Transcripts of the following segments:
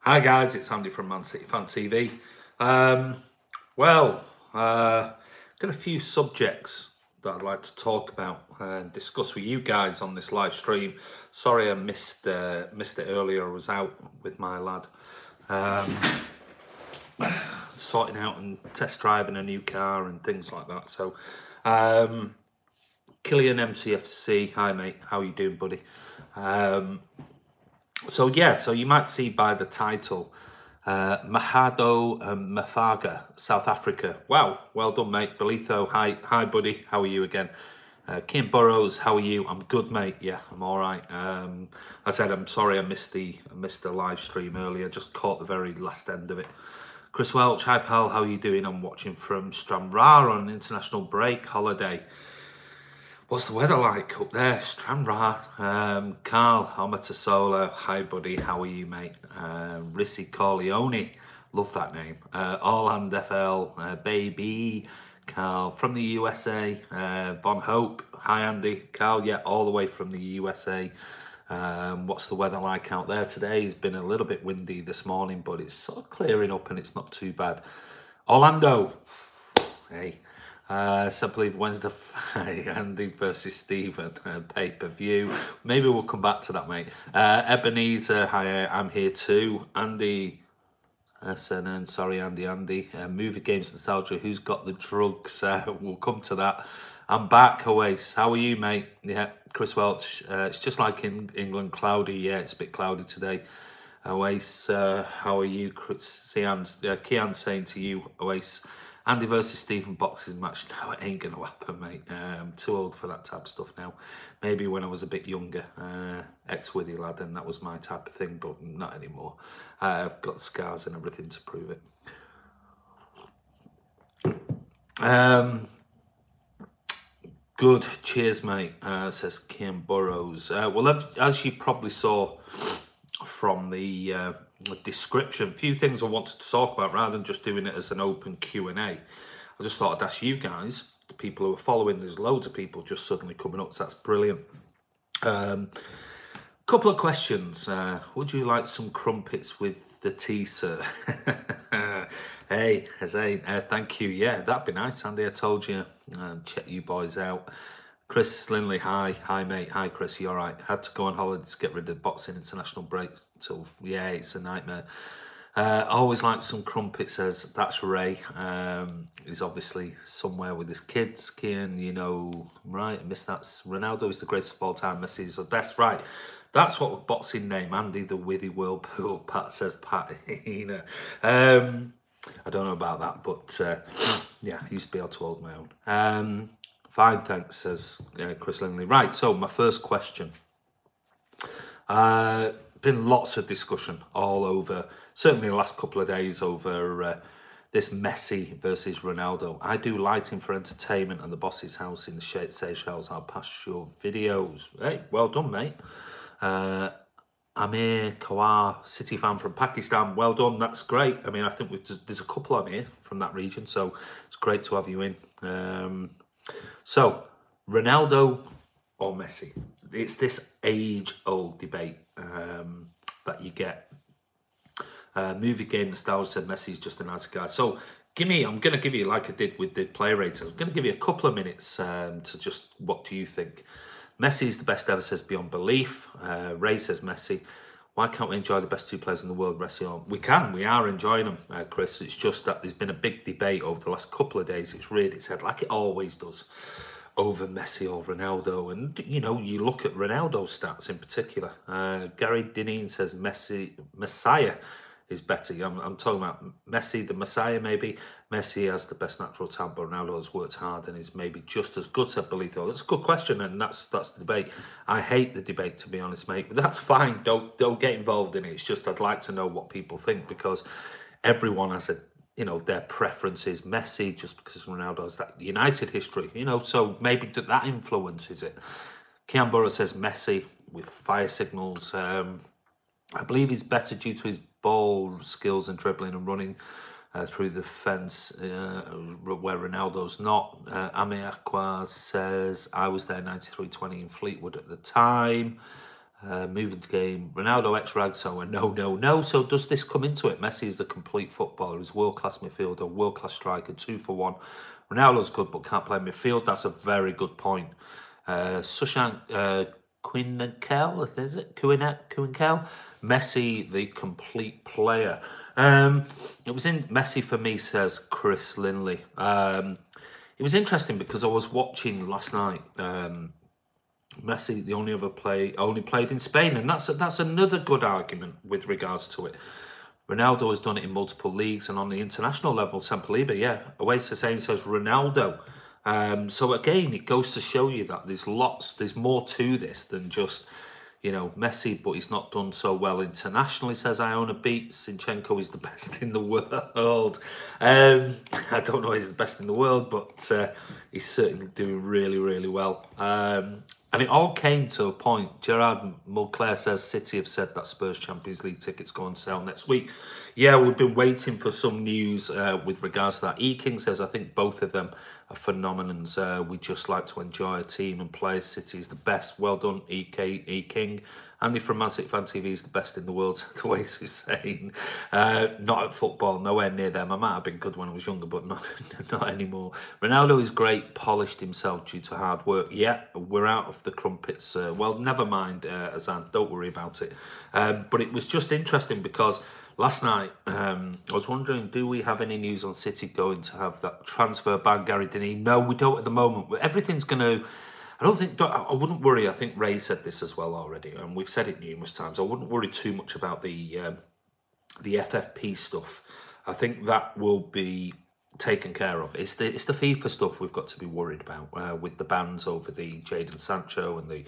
Hi guys, it's Andy from Man City Fan TV. Um, well, got a few subjects that I'd like to talk about and discuss with you guys on this live stream. Sorry I missed it earlier. I was out with my lad, sorting out and test driving a new car and things like that. So, Killian MCFC, hi mate, how you doing, buddy? So you might see by the title, Mahado Mafaga, South Africa. Wow, well done, mate. Belitho, hi, buddy. How are you again? Kim Burrows, how are you? I'm good, mate. Yeah, I'm all right. I said I'm sorry I missed the live stream earlier. Just caught the very last end of it. Chris Welch, hi pal. How are you doing? I'm watching from Stranraer on an international break holiday. What's the weather like up there? Stranraer. Carl Amatasola, hi buddy, how are you, mate? Rissi Corleone, love that name. Orland FL, baby. Carl from the USA. Von Hope, hi Andy. Carl, yeah, all the way from the USA. What's the weather like out there today? It's been a little bit windy this morning, but it's sort of clearing up and it's not too bad. Orlando, hey. So I believe Wednesday, Andy versus Stephen, pay-per-view. Maybe we'll come back to that, mate. Ebenezer, hi, I'm here too. Andy, SNN, sorry, Andy. Movie games nostalgia, who's got the drugs? We'll come to that. I'm back, Oasis. How are you, mate? Yeah, Chris Welch. It's just like in England, cloudy. Yeah, it's a bit cloudy today. Oasis, how are you? Kian's saying to you, Oasis, Andy versus Stephen boxing match. No, it ain't gonna happen, mate. I'm too old for that type of stuff now. Maybe when I was a bit younger, ex-Withy lad, and that was my type of thing, but not anymore. I've got scars and everything to prove it. Good, cheers, mate. Says Kim Burrows. Well, as you probably saw from the description, a few things I wanted to talk about rather than just doing it as an open Q&A. I just thought I'd ask you guys, the people who are following. There's loads of people just suddenly coming up, so that's brilliant. Couple of questions. Would you like some crumpets with the tea, sir? Hey, Hussein, thank you. Yeah, that'd be nice, Andy. I told you, check you boys out. Chris Linley, hi mate, hi Chris, you all right? Had to go on holiday to get rid of boxing international breaks. So yeah, it's a nightmare. Always like some crumpet, says that's Ray. He's obviously somewhere with his kids. Kian, you know, right? I missed that. Ronaldo is the greatest of all time. Messi is the best, right? That's what boxing name. Andy the Withy Whirlpool. Pat says Pat. I don't know about that, but yeah, I used to be able to hold my own. Fine, thanks, says Chris Linley. Right, so my first question. Been lots of discussion all over, certainly the last couple of days, over this Messi versus Ronaldo. I do lighting for entertainment and the boss's house in the Seychelles. I'll pass your videos. Hey, well done, mate. Amir Kawar, City fan from Pakistan. Well done, that's great. I mean, I think there's a couple on here from that region, so it's great to have you in. So, Ronaldo or Messi? It's this age-old debate that you get. Movie game nostalgia said Messi's just a nice guy. So, I'm going to give you, like I did with the play ratings, I'm going to give you a couple of minutes to just, what do you think? Messi is the best ever, says beyond belief. Ray says Messi. Why can't we enjoy the best two players in the world wrestling on? We are enjoying them, Chris. It's just that there's been a big debate over the last couple of days. It's reared its head, like it always does, over Messi or Ronaldo. And, you know, you look at Ronaldo's stats in particular. Gary Dineen says Messiah is better. I'm talking about Messi, the Messiah, maybe. Messi has the best natural talent, but Ronaldo has worked hard and is maybe just as good, said Belitho. That's a good question, and that's the debate. I hate the debate, to be honest, mate, but that's fine. Don't get involved in it. It's just I'd like to know what people think, because everyone has their preference is Messi just because Ronaldo has that United history, so maybe that influences it. Kian Burrows says Messi with fire signals. I believe he's better due to his ball skills and dribbling and running through the fence, where Ronaldo's not. Ami Aqua says, I was there 93-20 in Fleetwood at the time. Moving the game. Ronaldo ex-Ragsower. No. So does this come into it? Messi is the complete footballer. He's world-class midfielder, world-class striker, 2 for 1. Ronaldo's good but can't play midfield. That's a very good point. Sushank Quinkel, is it? Quinkel? Messi, the complete player. It was in Messi for me, says Chris Linley. It was interesting because I was watching last night. Messi, the only played in Spain, and that's another good argument with regards to it. Ronaldo has done it in multiple leagues and on the international level. Sampoliba, yeah. Oasis says Ronaldo. So again, it goes to show you that there's more to this than just, you know, Messi, but he's not done so well internationally, says Iona Beats. Zinchenko is the best in the world. I don't know if he's the best in the world, but he's certainly doing really, really well. And it all came to a point. Gerard Mulclair says City have said that Spurs Champions League tickets go on sale next week. Yeah, we've been waiting for some news with regards to that. E-King says, I think both of them are phenomenons. We just like to enjoy a team and play. City is the best. Well done, E-King. Andy from Man City Fan TV is the best in the world, the way he's saying. Not at football, nowhere near them. I might have been good when I was younger, but not anymore. Ronaldo is great, polished himself due to hard work. Yeah, we're out of the crumpets. Well, never mind, Azan, don't worry about it. But it was just interesting because last night, I was wondering, do we have any news on City going to have that transfer ban, Gary Diney? No, we don't at the moment. Everything's going to... I wouldn't worry. I think Ray said this as well already, and we've said it numerous times. I wouldn't worry too much about the FFP stuff. I think that will be taken care of. It's the FIFA stuff we've got to be worried about with the bans over the Jadon Sancho and the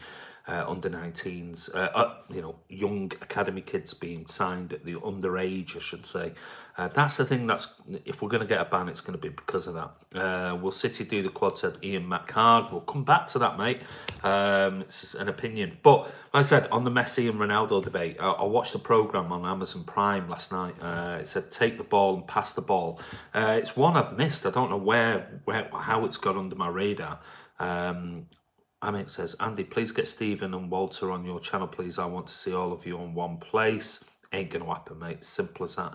under-19s, you know, young academy kids being signed at the underage, I should say. That's the thing. If we're going to get a ban, it's going to be because of that. Will City do the quad, said Ian McHarg? We'll come back to that, mate. It's an opinion. But like I said, on the Messi and Ronaldo debate, I watched a programme on Amazon Prime last night. It said, take the ball and pass the ball. It's one I've missed. I don't know how it's got under my radar. Amit says, Andy, please get Stephen and Walter on your channel, please. I want to see all of you on one place. Ain't going to happen, mate. Simple as that.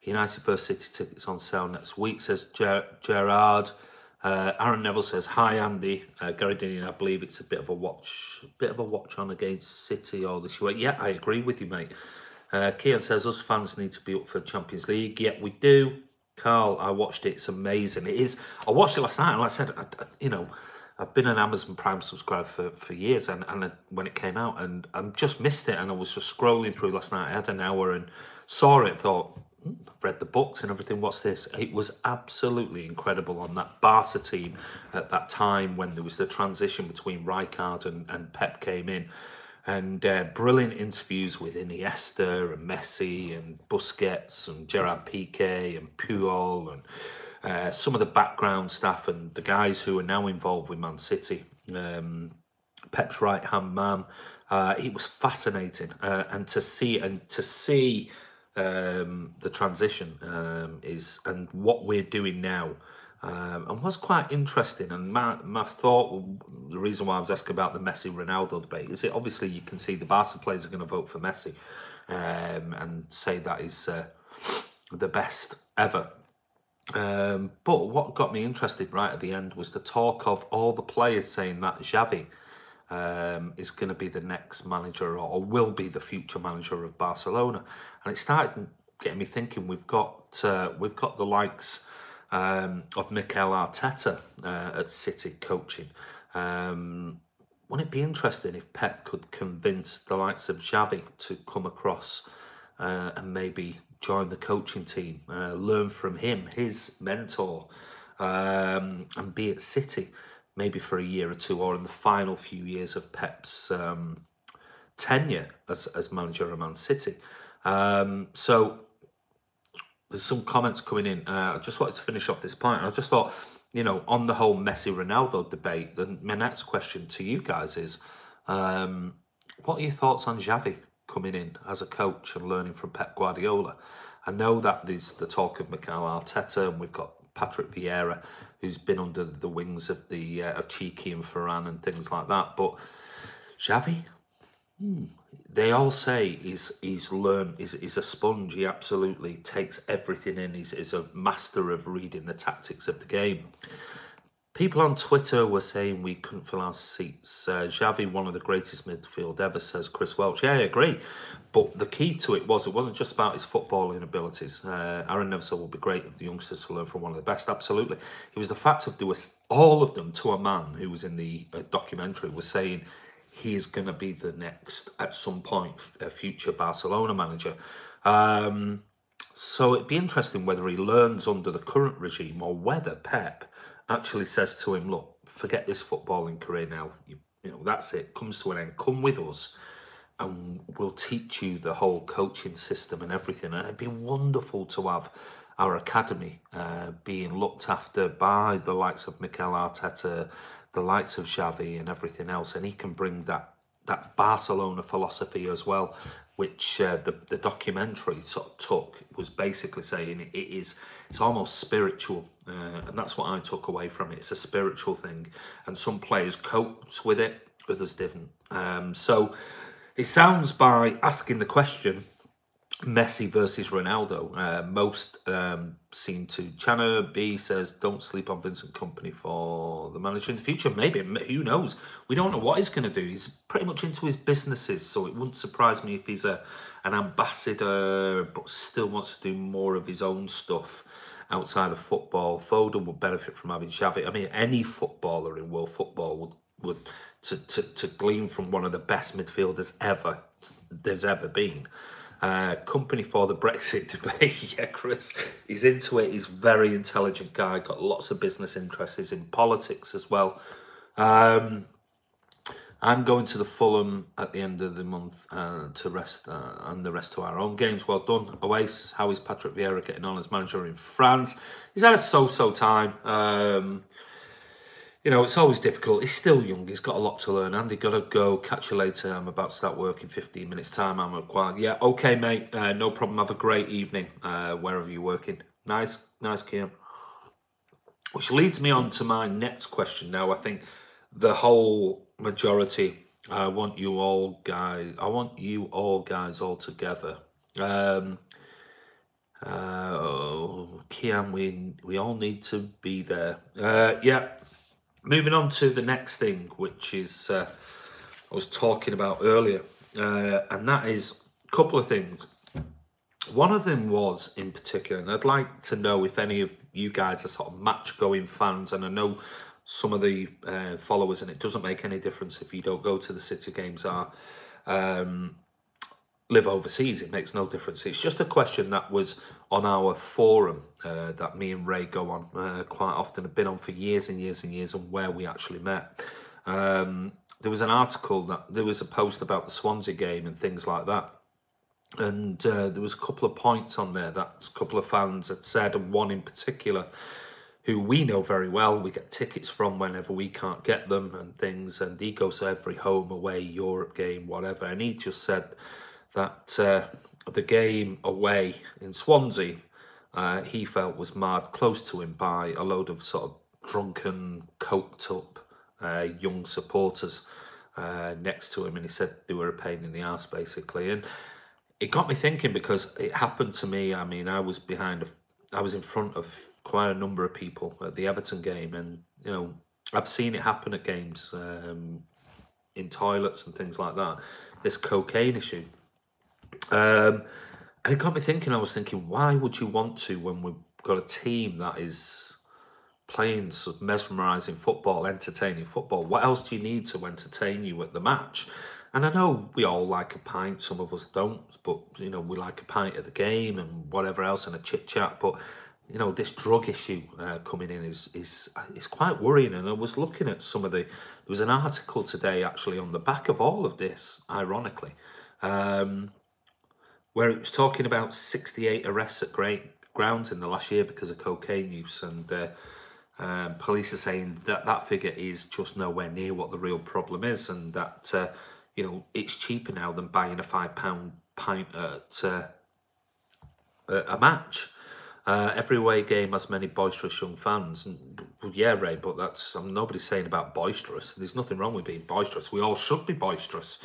United vs City tickets on sale next week, says Gerard. Aaron Neville says, hi, Andy. Gary Diney, I believe it's a bit of a watch on against City all this year. Yeah, I agree with you, mate. Kian says, us fans need to be up for Champions League. Yeah, we do. Carl, I watched it. It's amazing. It is. I watched it last night, and like I said, you know, I've been an Amazon Prime subscriber for years, and when it came out, and I just missed it, and I was just scrolling through last night. I had an hour and saw it, thought, I've read the books and everything, what's this? It was absolutely incredible on that Barca team at that time when there was the transition between Rijkaard and Pep came in, and brilliant interviews with Iniesta and Messi and Busquets and Gerard Piqué and Puyol and some of the background staff and the guys who are now involved with Man City, Pep's right-hand man. It was fascinating, and to see the transition and what we're doing now, and what's quite interesting. And my thought, the reason why I was asking about the Messi Ronaldo debate is that obviously you can see the Barca players are going to vote for Messi and say that is the best ever. But what got me interested right at the end was the talk of all the players saying that Xavi is going to be the next manager or will be the future manager of Barcelona, and it started getting me thinking. We've got the likes of Mikel Arteta at City coaching. Wouldn't it be interesting if Pep could convince the likes of Xavi to come across and maybe join the coaching team, learn from him, his mentor, and be at City maybe for a year or two, or in the final few years of Pep's tenure as manager of Man City. So there's some comments coming in. I just wanted to finish off this point. I just thought, you know, on the whole Messi-Ronaldo debate, my next question to you guys is, what are your thoughts on Xavi coming in as a coach and learning from Pep Guardiola? I know that there's the talk of Mikel Arteta, and we've got Patrick Vieira, who's been under the wings of Cheeky and Ferran and things like that. But Xavi, They all say he's learned, he's a sponge. He absolutely takes everything in. He's a master of reading the tactics of the game. People on Twitter were saying we couldn't fill our seats. Xavi, one of the greatest midfield ever, says Chris Welch. Yeah, I agree. But the key to it wasn't just about his footballing abilities. Aaron never said it would be great if the youngsters to learn from one of the best. Absolutely. It was the fact of all of them to a man who was in the documentary was saying he is going to be the next, at some point, future Barcelona manager. So it'd be interesting whether he learns under the current regime or whether Pep actually says to him, look, forget this footballing career now. You know, that's it. Comes to an end. Come with us and we'll teach you the whole coaching system and everything. And it'd be wonderful to have our academy being looked after by the likes of Mikel Arteta, the likes of Xavi and everything else. And he can bring that Barcelona philosophy as well, which the documentary sort of took, was basically saying it's almost spiritual, and that's what I took away from it. It's a spiritual thing, and some players coped with it, others didn't. So it sounds, by asking the question, Messi versus Ronaldo. Most seem to. Chana B says, don't sleep on Vincent Kompany for the manager in the future. Maybe, who knows? We don't know what he's going to do. He's pretty much into his businesses, so it wouldn't surprise me if he's an ambassador, but still wants to do more of his own stuff outside of football. Foden would benefit from having Xavi. I mean, any footballer in world football would to glean from one of the best midfielders there's ever been. Company for the Brexit debate. Yeah, Chris, he's into it. He's a very intelligent guy, got lots of business interests. He's in politics as well. I'm going to the Fulham at the end of the month to rest, and the rest to our own games. Well done, Oasis. How is Patrick Vieira getting on as manager in France? He's had a so-so time. You know, it's always difficult. He's still young. He's got a lot to learn. Andy, got to go. Catch you later. I'm about to start work in 15 minutes' time. I'm required. Yeah, okay, mate. No problem. Have a great evening, wherever you're working. Nice, Kian. Which leads me on to my next question now. I think the whole majority, I want you all guys all together. Kian, we all need to be there. Yeah. Moving on to the next thing, which is I was talking about earlier, and that is a couple of things. One of them was, in particular, and I'd like to know if any of you guys are sort of match-going fans, and I know some of the followers, and it doesn't make any difference if you don't go to the City games, live overseas. It makes no difference. It's just a question that was on our forum that me and Ray go on quite often, have been on for years and years and years, and where we actually met. There was an article, there was a post about the Swansea game and things like that, and there was a couple of points on there that a couple of fans had said, and one in particular who we know very well, we get tickets from whenever we can't get them and things, and he goes to every home, away, Europe game, whatever, and he just said that the game away in Swansea, he felt was marred close to him by a load of sort of drunken, coked up young supporters next to him, and he said they were a pain in the arse, basically. And it got me thinking, because it happened to me. I mean, I was in front of quite a number of people at the Everton game, and you know, I've seen it happen at games in toilets and things like that. This cocaine issue. And it got me thinking. I was thinking, why would you want to, when we've got a team that is playing sort of mesmerising football, entertaining football? What else do you need to entertain you at the match? And I know we all like a pint, some of us don't, but you know, we like a pint at the game and whatever else, and a chit chat. But you know, this drug issue coming in is quite worrying. And I was looking at some of there was an article today actually on the back of all of this, ironically, where it was talking about 68 arrests at grounds in the last year because of cocaine use, and police are saying that figure is just nowhere near what the real problem is, and that you know, it's cheaper now than buying a £5 pint at a match. Every away game has many boisterous young fans. And, well, yeah, Ray, but nobody's saying about boisterous. There's nothing wrong with being boisterous. We all should be boisterous.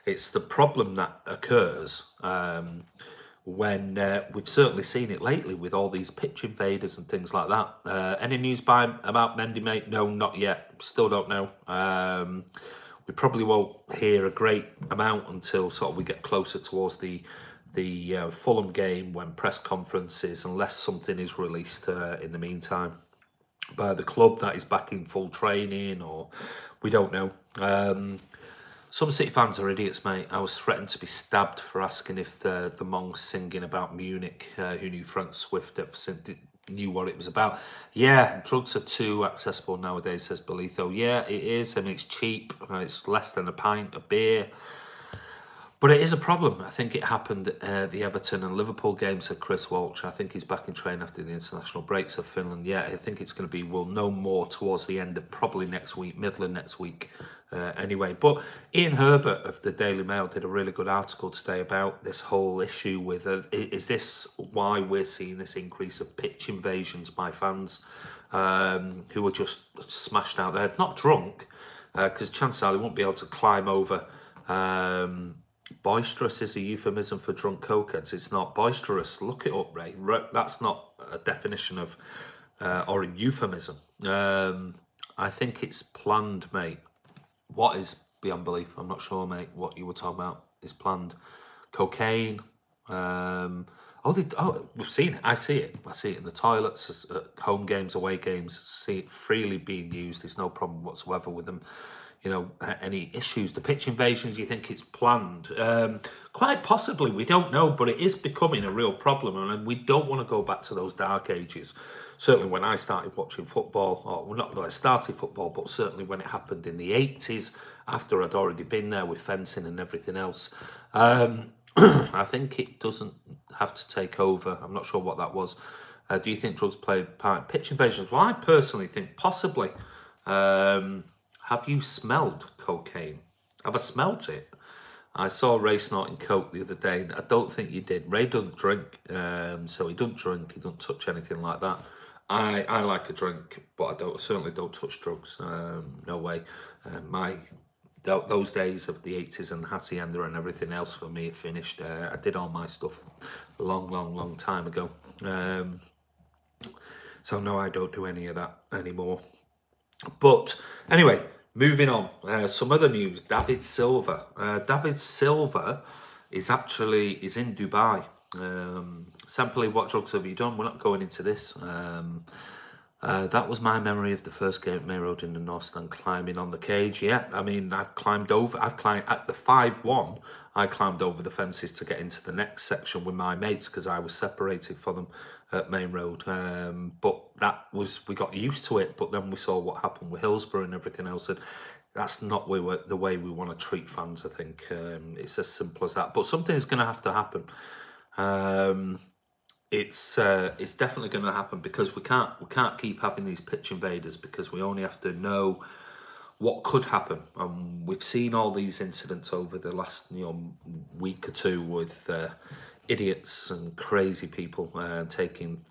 It's the problem that occurs when we've certainly seen it lately with all these pitch invaders and things like that. Any news about Mendy, mate? No, not yet. Still don't know. We probably won't hear a great amount until sort of we get closer towards the Fulham game, when press conferences, unless something is released in the meantime by the club that is back in full training, or we don't know. Some City fans are idiots, mate. I was threatened to be stabbed for asking if the monks singing about Munich, who knew Frank Swift knew what it was about. Yeah, drugs are too accessible nowadays, says Belitho. Yeah, it is. I mean, it's cheap. It's less than a pint of beer. But it is a problem. I think it happened at the Everton and Liverpool game, said Chris Walsh. I think he's back in train after the international breaks of Finland. Yeah, I think it's going to be, we'll know more towards the end of probably next week, middle of next week anyway. But Ian Herbert of the Daily Mail did a really good article today about this whole issue with, is this why we're seeing this increase of pitch invasions by fans who are just smashed out there, not drunk, because chances are they won't be able to climb over. Boisterous is a euphemism for drunk cokeheads. It's not boisterous. Look it up, Ray. That's not a definition of or a euphemism. I think it's planned, mate. What is beyond belief? I'm not sure, mate. What you were talking about is planned. Cocaine. We've seen it. I see it. I see it in the toilets, at home games, away games. See it freely being used. There's no problem whatsoever with them. You know, any issues. The pitch invasions, you think it's planned? Quite possibly, we don't know, but it is becoming a real problem, and we don't want to go back to those dark ages. Certainly when I started watching football, or well, not when I started football, but certainly when it happened in the 80s, after I'd already been there with fencing and everything else. I think it doesn't have to take over. I'm not sure what that was. Do you think drugs play a part in pitch invasions? Well, I personally think possibly. Have you smelled cocaine? Have I smelt it? I saw Ray snorting coke the other day. I don't think you did. Ray doesn't drink, so he doesn't drink. He doesn't touch anything like that. I like a drink, but I certainly don't touch drugs. No way. Those days of the 80s and Hacienda and everything else for me, it finished. I did all my stuff a long time ago. So no, I don't do any of that anymore. But anyway, moving on. Some other news. David Silva. David Silva is in Dubai. Simply, what drugs have you done? We're not going into this. That was my memory of the first game at May Road in the North Stand, climbing on the cage. Yeah, I mean, I've climbed at the 5-1. I climbed over the fences to get into the next section with my mates because I was separated from them at Main Road. But we got used to it. But then we saw what happened with Hillsborough and everything else, and that's not the way we want to treat fans. I think it's as simple as that. But something's going to have to happen. It's definitely going to happen, because we can't keep having these pitch invaders, because we only have to know what could happen. We've seen all these incidents over the last week or two with idiots and crazy people taking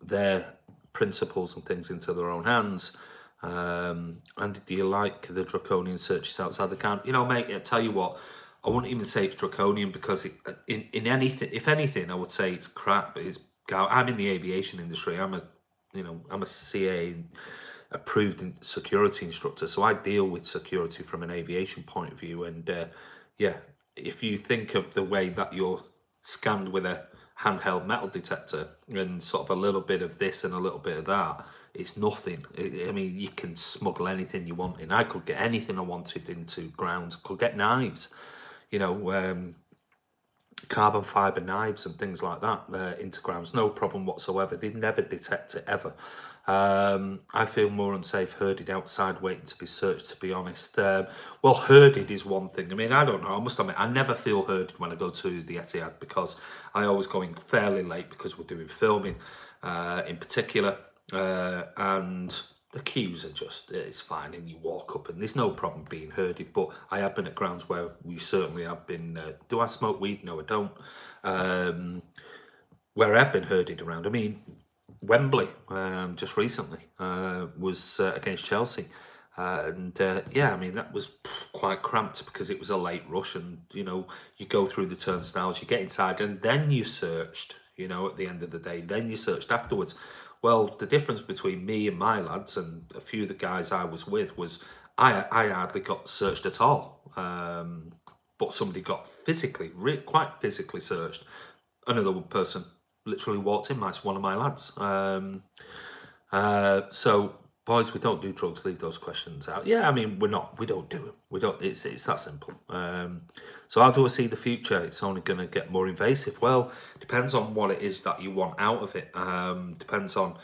their principles and things into their own hands. And do you like the draconian searches outside the camp? Mate, I tell you what, I wouldn't even say it's draconian, because in anything, if anything, I would say it's crap. But I'm in the aviation industry. I'm a CA approved security instructor, so I deal with security from an aviation point of view. And yeah, if you think of the way that you're scanned with a handheld metal detector and sort of a little bit of this and a little bit of that, it's nothing. I mean, you can smuggle anything you want in. I could get anything I wanted into grounds. I could get knives, carbon fibre knives and things like that into grounds. No problem whatsoever. They never detect it, ever. I feel more unsafe herded outside waiting to be searched, to be honest. Well, herded is one thing. I mean, I don't know. I must admit, I never feel herded when I go to the Etihad, because I always go in fairly late because we're doing filming in particular. And the queues are just, it's fine, and you walk up and there's no problem being herded. But I have been at grounds where we certainly have been, do I smoke weed? No, I don't. Where I've been herded around, I mean, Wembley just recently was against Chelsea. Yeah, I mean, that was quite cramped because it was a late rush, and you know, you go through the turnstiles, you get inside, and then you searched. You know, at the end of the day, then you searched afterwards. Well, the difference between me and my lads and a few of the guys I was with was I hardly got searched at all. But somebody got physically, quite physically searched. Another person literally walked in, one of my lads. So boys, we don't do drugs. Leave those questions out. Yeah, I mean, we don't do it. We don't. It's that simple. So how do I see the future? It's only going to get more invasive. Well, depends on what it is that you want out of it. Depends on,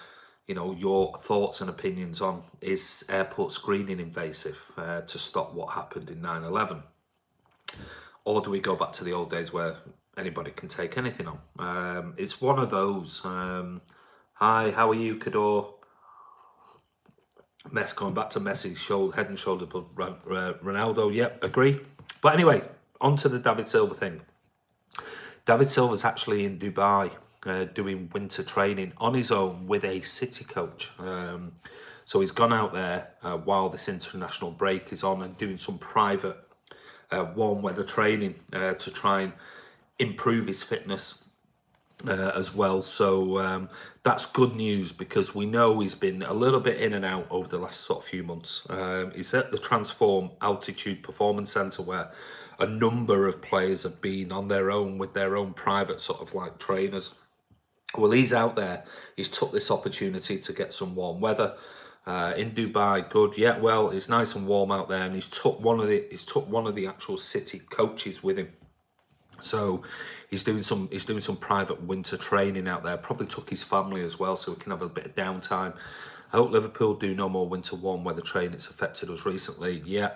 you know, your thoughts and opinions on, is airport screening invasive to stop what happened in 9/11, or do we go back to the old days where anybody can take anything on? It's one of those. Hi, how are you, Cador? Going back to Messi, head and shoulders above Ronaldo. Yep, agree. But anyway, on to the David Silva thing. David Silva's actually in Dubai doing winter training on his own with a City coach. So he's gone out there while this international break is on and doing some private warm weather training to try and improve his fitness as well. So that's good news, because we know he's been a little bit in and out over the last sort of few months. He's at the Transform Altitude Performance Centre, where a number of players have been on their own with their own private sort of like trainers. Well, he's out there. He's took this opportunity to get some warm weather in Dubai. Good, yeah. Well, it's nice and warm out there, and he's took one of the actual City coaches with him. So he's doing some private winter training out there. Probably took his family as well, so we can have a bit of downtime. I hope Liverpool do no more winter warm weather training. It's affected us recently. Yeah.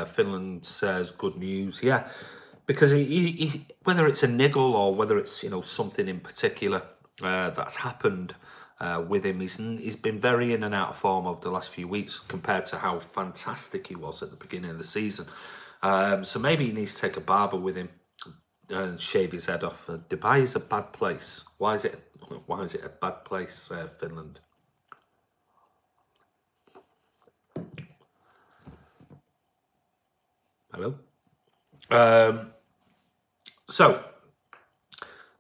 Finland says good news. Yeah, because he whether it's a niggle or whether it's, you know, something in particular that's happened with him, he's been very in and out of form over the last few weeks compared to how fantastic he was at the beginning of the season. So maybe he needs to take a barber with him and shave his head off. Dubai is a bad place. Why is it a bad place, Finland? Hello. So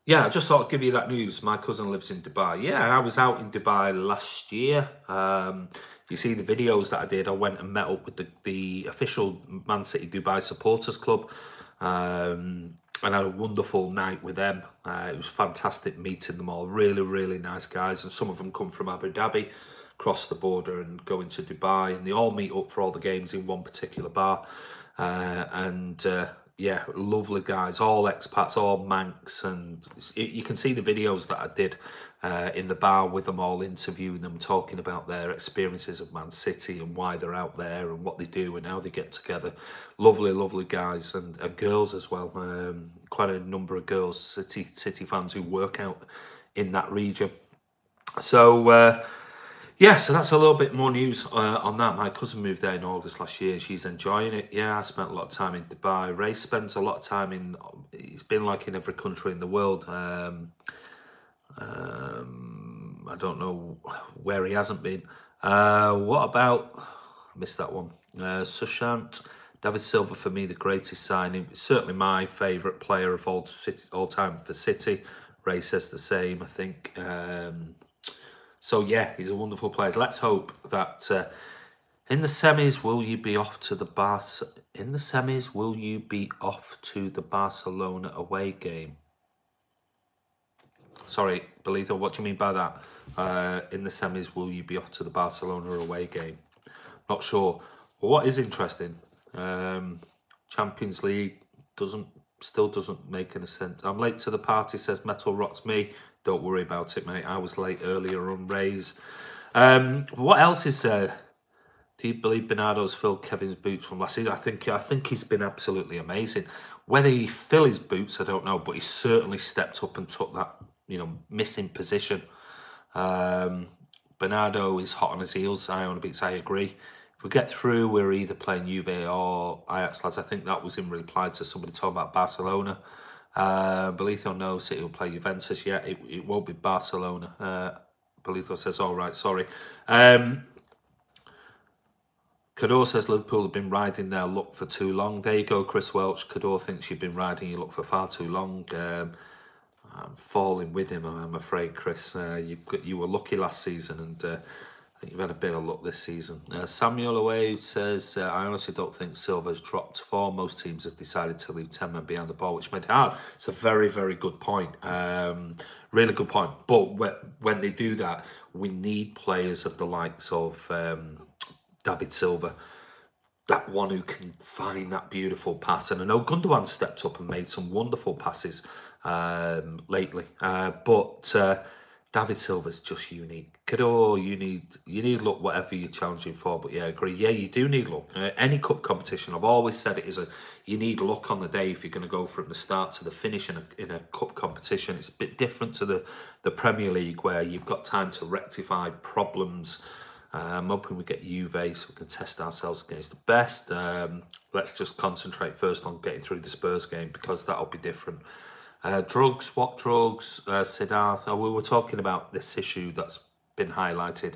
yeah, I just thought I'd give you that news. My cousin lives in Dubai. Yeah, I was out in Dubai last year. If you see the videos that I did, I went and met up with the official Man City Dubai Supporters Club. And had a wonderful night with them. It was fantastic meeting them all. Really, really nice guys. And some of them come from Abu Dhabi, cross the border and go into Dubai. And they all meet up for all the games in one particular bar. Yeah, lovely guys, all expats, all Manx. And you can see the videos that I did in the bar with them all, interviewing them, talking about their experiences of Man City and why they're out there and what they do and how they get together. Lovely, lovely guys, and girls as well. Quite a number of girls, City fans who work out in that region. So yeah, so that's a little bit more news on that. My cousin moved there in August last year. She's enjoying it. Yeah, I spent a lot of time in Dubai. Ray spends a lot of time he's been like in every country in the world. I don't know where he hasn't been. What about, I missed that one. Sushant, David Silva, for me, the greatest signing. Certainly my favourite player of all time for City. Ray says the same, I think. So yeah, he's a wonderful player. Let's hope that in the semis, will you be off to the Barcelona away game? Sorry, Belito, what do you mean by that? In the semis, will you be off to the Barcelona away game? Not sure. But what is interesting, Champions League still doesn't make any sense. I'm late to the party, says Metal Rots Me. Don't worry about it, mate. I was late earlier on Rays. What else is there? Do you believe Bernardo's filled Kevin's boots from last season? I think he's been absolutely amazing. Whether he fill his boots, I don't know, but he certainly stepped up and took that, you know, missing position. Bernardo is hot on his heels. I agree. If we get through, we're either playing Juve or Ajax, lads. I think that was in reply to somebody talking about Barcelona. Belito knows City will play Juventus. Yeah, it won't be Barcelona. Belito says, all right, sorry. Cador says Liverpool have been riding their luck for too long. There you go, Chris Welch. Cador thinks you've been riding your luck for far too long. I'm falling with him, I'm afraid, Chris. You were lucky last season, and I think you've had a bit of luck this season. Samuel Away says, I honestly don't think Silva's dropped form. Most teams have decided to leave 10 men behind the ball, which made it hard. It's a very, very good point. Really good point. But when they do that, we need players of the likes of David Silva, that one who can find that beautiful pass. And I know Gundogan stepped up and made some wonderful passes lately, but David Silva's just unique. Cador, you need luck, whatever you're challenging for. But yeah, I agree. Yeah, you do need luck. Any cup competition, I've always said it is you need luck on the day if you're going to go from the start to the finish in a cup competition. It's a bit different to the Premier League, where you've got time to rectify problems. I'm hoping we get Juve so we can test ourselves against the best. Let's just concentrate first on getting through the Spurs game, because that'll be different. Drugs, what drugs? Siddharth, we were talking about this issue that's been highlighted.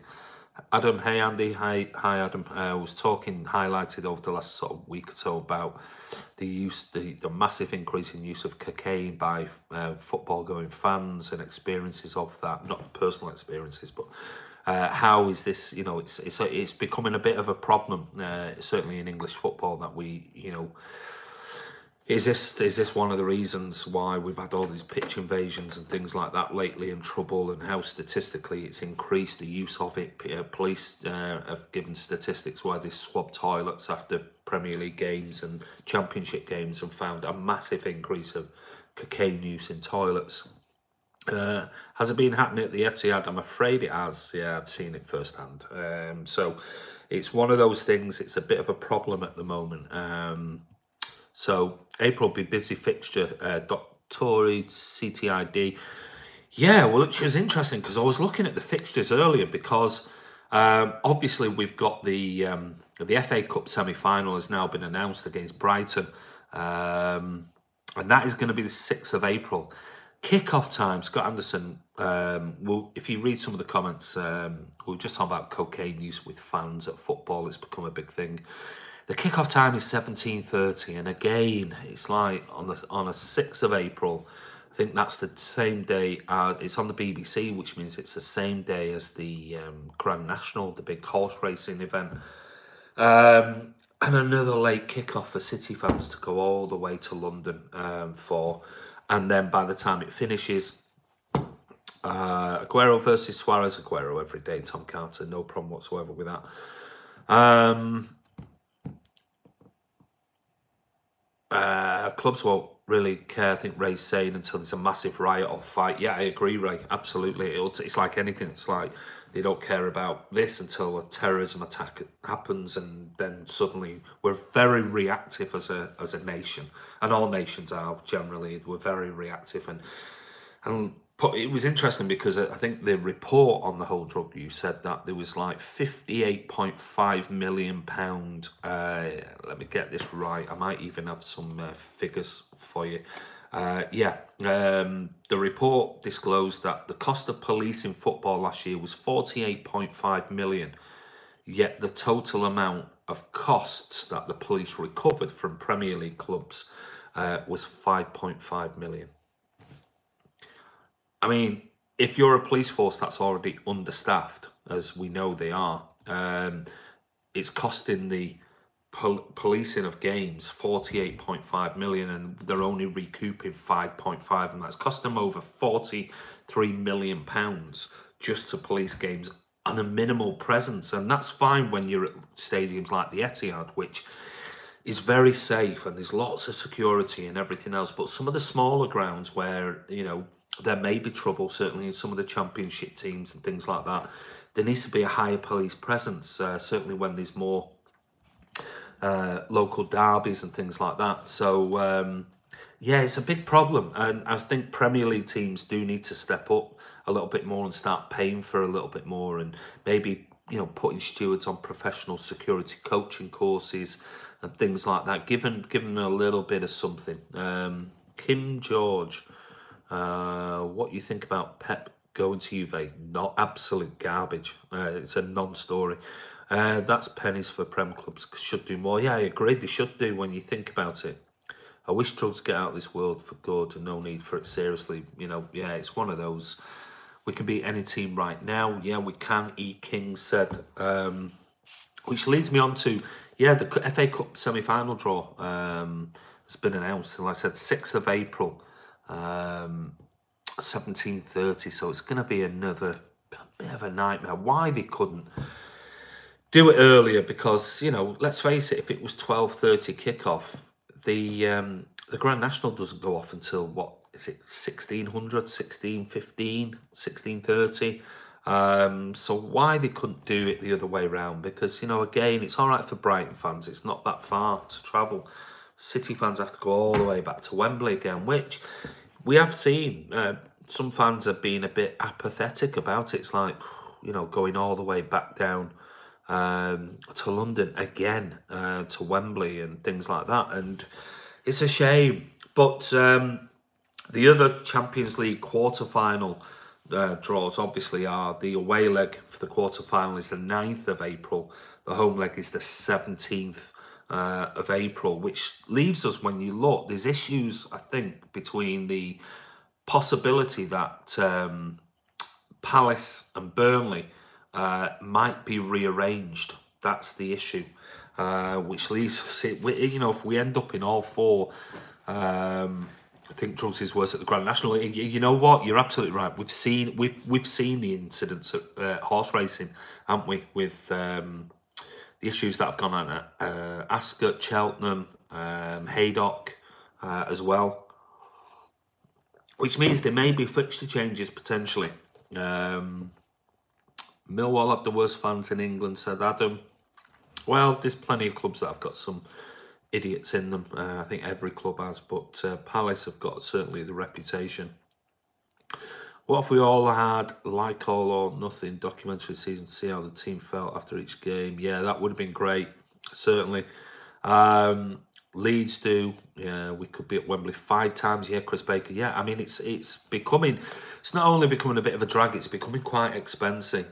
Adam, hey Andy, hi Adam. Was highlighted over the last sort of week or so about the massive increase in use of cocaine by football-going fans and experiences of that, not personal experiences, but how is this? It's becoming a bit of a problem, certainly in English football, that we, is this one of the reasons why we've had all these pitch invasions and things like that lately, and trouble, and how statistically it's increased the use of it? Police have given statistics where they swab toilets after Premier League games and Championship games and found a massive increase of cocaine use in toilets. Has it been happening at the Etihad? I'm afraid it has. Yeah, I've seen it firsthand. So it's one of those things. It's a bit of a problem at the moment. So April will be busy fixture. Tory, CTID. Yeah, well, which was interesting, because I was looking at the fixtures earlier, because obviously we've got the FA Cup semi-final has now been announced against Brighton, and that is going to be the 6th of April. Kick-off time, Scott Anderson, if you read some of the comments, we were just talking about cocaine use with fans at football. It's become a big thing. The kick-off time is 17:30, and again, it's like on a 6th of April. I think that's the same day. It's on the BBC, which means it's the same day as the Grand National, the big horse racing event. And another late kick-off for City fans to go all the way to London for. And then by the time it finishes, Aguero versus Suarez. Aguero every day, Tom Carter, no problem whatsoever with that. Clubs won't really care, I think Ray's saying, until there's a massive riot or fight. Yeah, I agree, Ray, absolutely. It's like anything. It's like they don't care about this until a terrorism attack happens, and then suddenly we're very reactive as a nation, and all nations are generally. We're very reactive, and it was interesting, because I think the report on the whole drug use said that there was like £58.5 million. Let me get this right. I might even have some figures for you. The report disclosed that the cost of policing football last year was £48.5 million, yet the total amount of costs that the police recovered from Premier League clubs was £5.5 million. I mean, if you're a police force that's already understaffed, as we know they are, it's costing the policing of games 48.5 million, and they're only recouping 5.5, and that's cost them over 43 million pounds just to police games on a minimal presence. And that's fine when you're at stadiums like the Etihad, which is very safe and there's lots of security and everything else. But some of the smaller grounds where, there may be trouble, certainly in some of the Championship teams and things like that, there needs to be a higher police presence, certainly when there's more local derbies and things like that. So, yeah, it's a big problem. And I think Premier League teams do need to step up a little bit more and start paying for a little bit more, and maybe, putting stewards on professional security coaching courses and things like that, giving them a little bit of something. Kim George, what you think about Pep going to Juve? Not absolute garbage. It's a non-story. That's pennies for Prem clubs. Should do more. Yeah, I agree. They should do when you think about it. I wish drugs get out of this world for good and no need for it seriously. You know, yeah, it's one of those. We can beat any team right now. Yeah, we can, E. King said. Which leads me on to, yeah, the FA Cup semi-final draw has been announced. And like I said, 6th of April, 17:30. So it's going to be another bit of a nightmare. Why they couldn't do it earlier? Because, you know, let's face it, if it was 12:30 kickoff, the Grand National doesn't go off until, what is it, 1600, 16:15, 16:30. So why they couldn't do it the other way around? Because, you know, again, it's all right for Brighton fans. It's not that far to travel. City fans have to go all the way back to Wembley again, which we have seen. Some fans have been a bit apathetic about it. It's like, you know, going all the way back down to London again, to Wembley and things like that. And it's a shame. But the other Champions League quarter-final draws obviously are the away leg for the quarter-final is the 9th of April. The home leg is the 17th of April, which leaves us, when you look, there's issues, I think, between the possibility that Palace and Burnley might be rearranged. That's the issue, which leaves us, you know, if we end up in all four, I think drugs is worse at the Grand National. You know what? You're absolutely right. We've seen the incidents at horse racing, haven't we? With the issues that have gone on at Ascot, Cheltenham, Haydock as well. Which means there may be fixture changes potentially. Millwall have the worst fans in England, said Adam. Well, there's plenty of clubs that have got some idiots in them. I think every club has, but Palace have got certainly the reputation. What if we all had like all or nothing documentary season to see how the team felt after each game? Yeah, that would have been great, certainly. Leeds do. Yeah, we could be at Wembley 5 times. Yeah, Chris Baker. Yeah, I mean, it's becoming, it's not only becoming a bit of a drag, it's becoming quite expensive.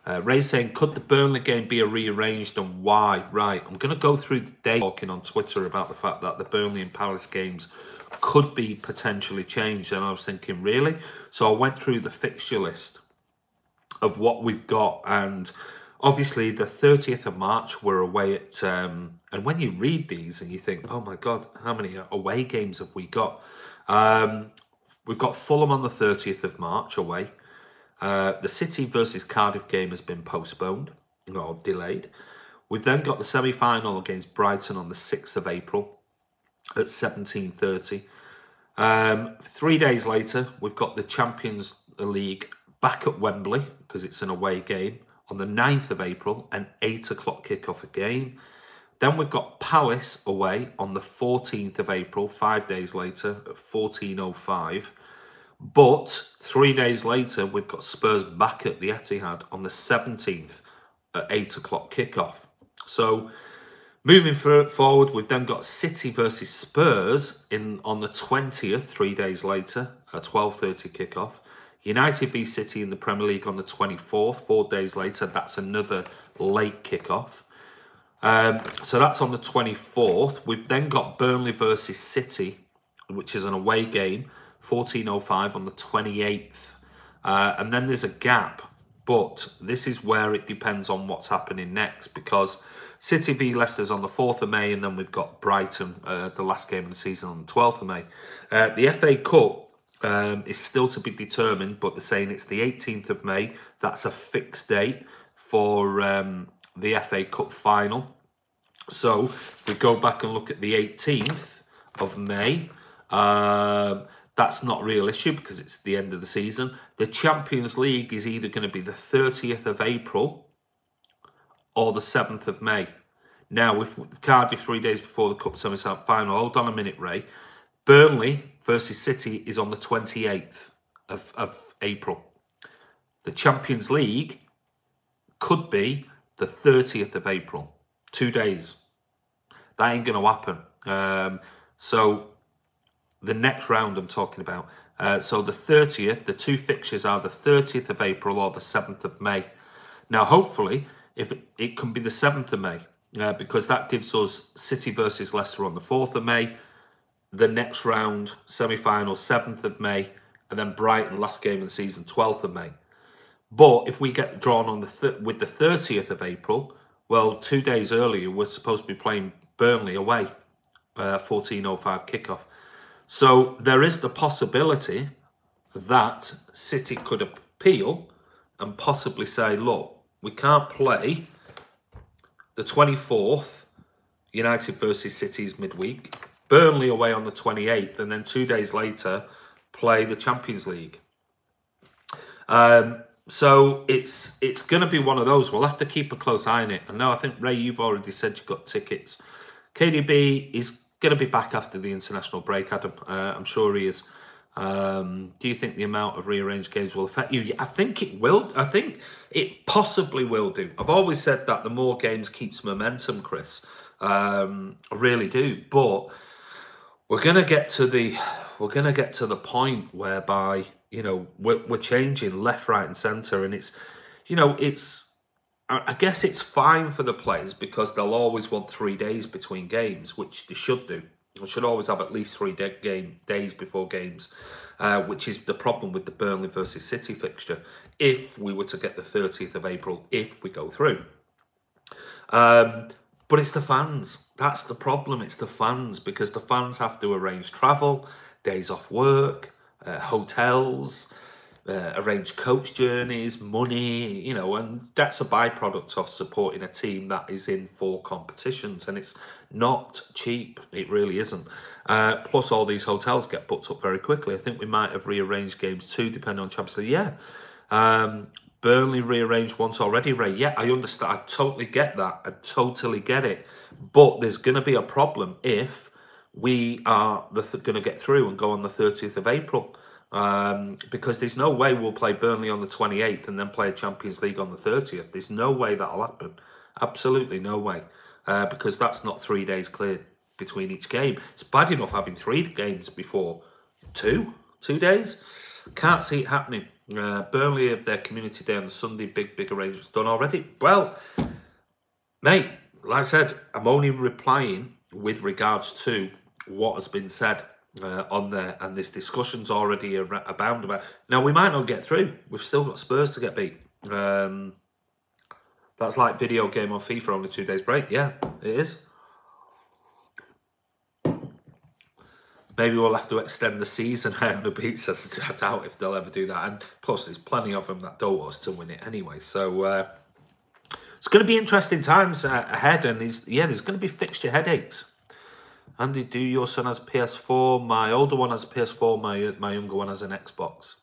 Ray saying, could the Burnley game be rearranged and why? Right, I'm going to go through the day talking on Twitter about the fact that the Burnley and Palace games could be potentially changed. And I was thinking, really? So I went through the fixture list of what we've got, and obviously the 30th of March we're away at, and when you read these and you think, oh my God, how many away games have we got? We've got Fulham on the 30th of March away. The City versus Cardiff game has been postponed or delayed. We've then got the semi-final against Brighton on the 6th of April at 17:30. 3 days later, we've got the Champions League back at Wembley because it's an away game on the 9th of April, an 8 o'clock kickoff again. Then we've got Palace away on the 14th of April, 5 days later at 14:05. But 3 days later, we've got Spurs back at the Etihad on the 17th at 8 o'clock kickoff. So moving forward, we've then got City versus Spurs on the 20th, 3 days later, at 12:30 kickoff. United v City in the Premier League on the 24th, 4 days later. That's another late kickoff. So that's on the 24th. We've then got Burnley versus City, which is an away game, 14:05 on the 28th. And then there's a gap, but this is where it depends on what's happening next, because City v Leicester's on the 4th of May, and then we've got Brighton, the last game of the season, on the 12th of May. The FA Cup is still to be determined, but they're saying it's the 18th of May. That's a fixed date for the FA Cup final. So if we go back and look at the 18th of May, that's not a real issue because it's the end of the season. The Champions League is either going to be the 30th of April or the 7th of May. Now, with Cardiff 3 days before the Cup semi-final, hold on a minute, Ray. Burnley versus City is on the 28th of April. The Champions League could be the 30th of April. 2 days. That ain't going to happen. So the next round I'm talking about, So the 30th, the two fixtures are the 30th of April or the 7th of May. Now, hopefully, if it can be the 7th of May, because that gives us City versus Leicester on the 4th of May, the next round, semi-final, 7th of May, and then Brighton, last game of the season, 12th of May. But if we get drawn on with the 30th of April, well, 2 days earlier, we're supposed to be playing Burnley away, 14:05 kickoff. So there is the possibility that City could appeal and possibly say, look, we can't play the 24th, United versus City's midweek, Burnley away on the 28th, and then 2 days later, play the Champions League. So it's going to be one of those. We'll have to keep a close eye on it. And now I think, Ray, you've already said you've got tickets. KDB is going to be back after the international break, Adam. I'm sure he is. Do you think the amount of rearranged games will affect you? Yeah, I think it will. I think it possibly will do. I've always said that the more games keeps momentum, Chris. I really do. But we're going to get to the point whereby, you know, we're changing left, right, and centre, and it's, you know, I guess it's fine for the players because they'll always want 3 days between games, which they should do. They should always have at least 3 days before games, which is the problem with the Burnley versus City fixture. If we were to get the 30th of April, if we go through. But it's the fans. That's the problem. It's the fans, because the fans have to arrange travel, days off work, hotels, arrange coach journeys, money, you know, and that's a byproduct of supporting a team that is in 4 competitions, and it's not cheap. It really isn't. Plus, all these hotels get booked up very quickly. I think we might have rearranged games too, depending on Champions League. Yeah. Burnley rearranged once already, Ray. Yeah, I understand. I totally get that. I totally get it. But there's going to be a problem if we are going to get through and go on the 30th of April. Because there's no way we'll play Burnley on the 28th and then play a Champions League on the 30th. There's no way that'll happen. Absolutely no way. Because that's not 3 days clear between each game. It's bad enough having 3 games before 2 days. Can't see it happening. Burnley have their community day on the Sunday. Big arrangements done already. Well, mate, like I said, I'm only replying with regards to what has been said on there, and this discussion's already abound about. Now, we might not get through. We've still got Spurs to get beat. That's like video game on FIFA, only 2 days break. Yeah, it is. Maybe we'll have to extend the season out on the beats. I doubt if they'll ever do that. And plus, there's plenty of them that don't want us to win it anyway. So it's going to be interesting times ahead. And there's going to be fixture headaches. Andy, do your son has PS4? My older one has a PS4. My younger one has an Xbox.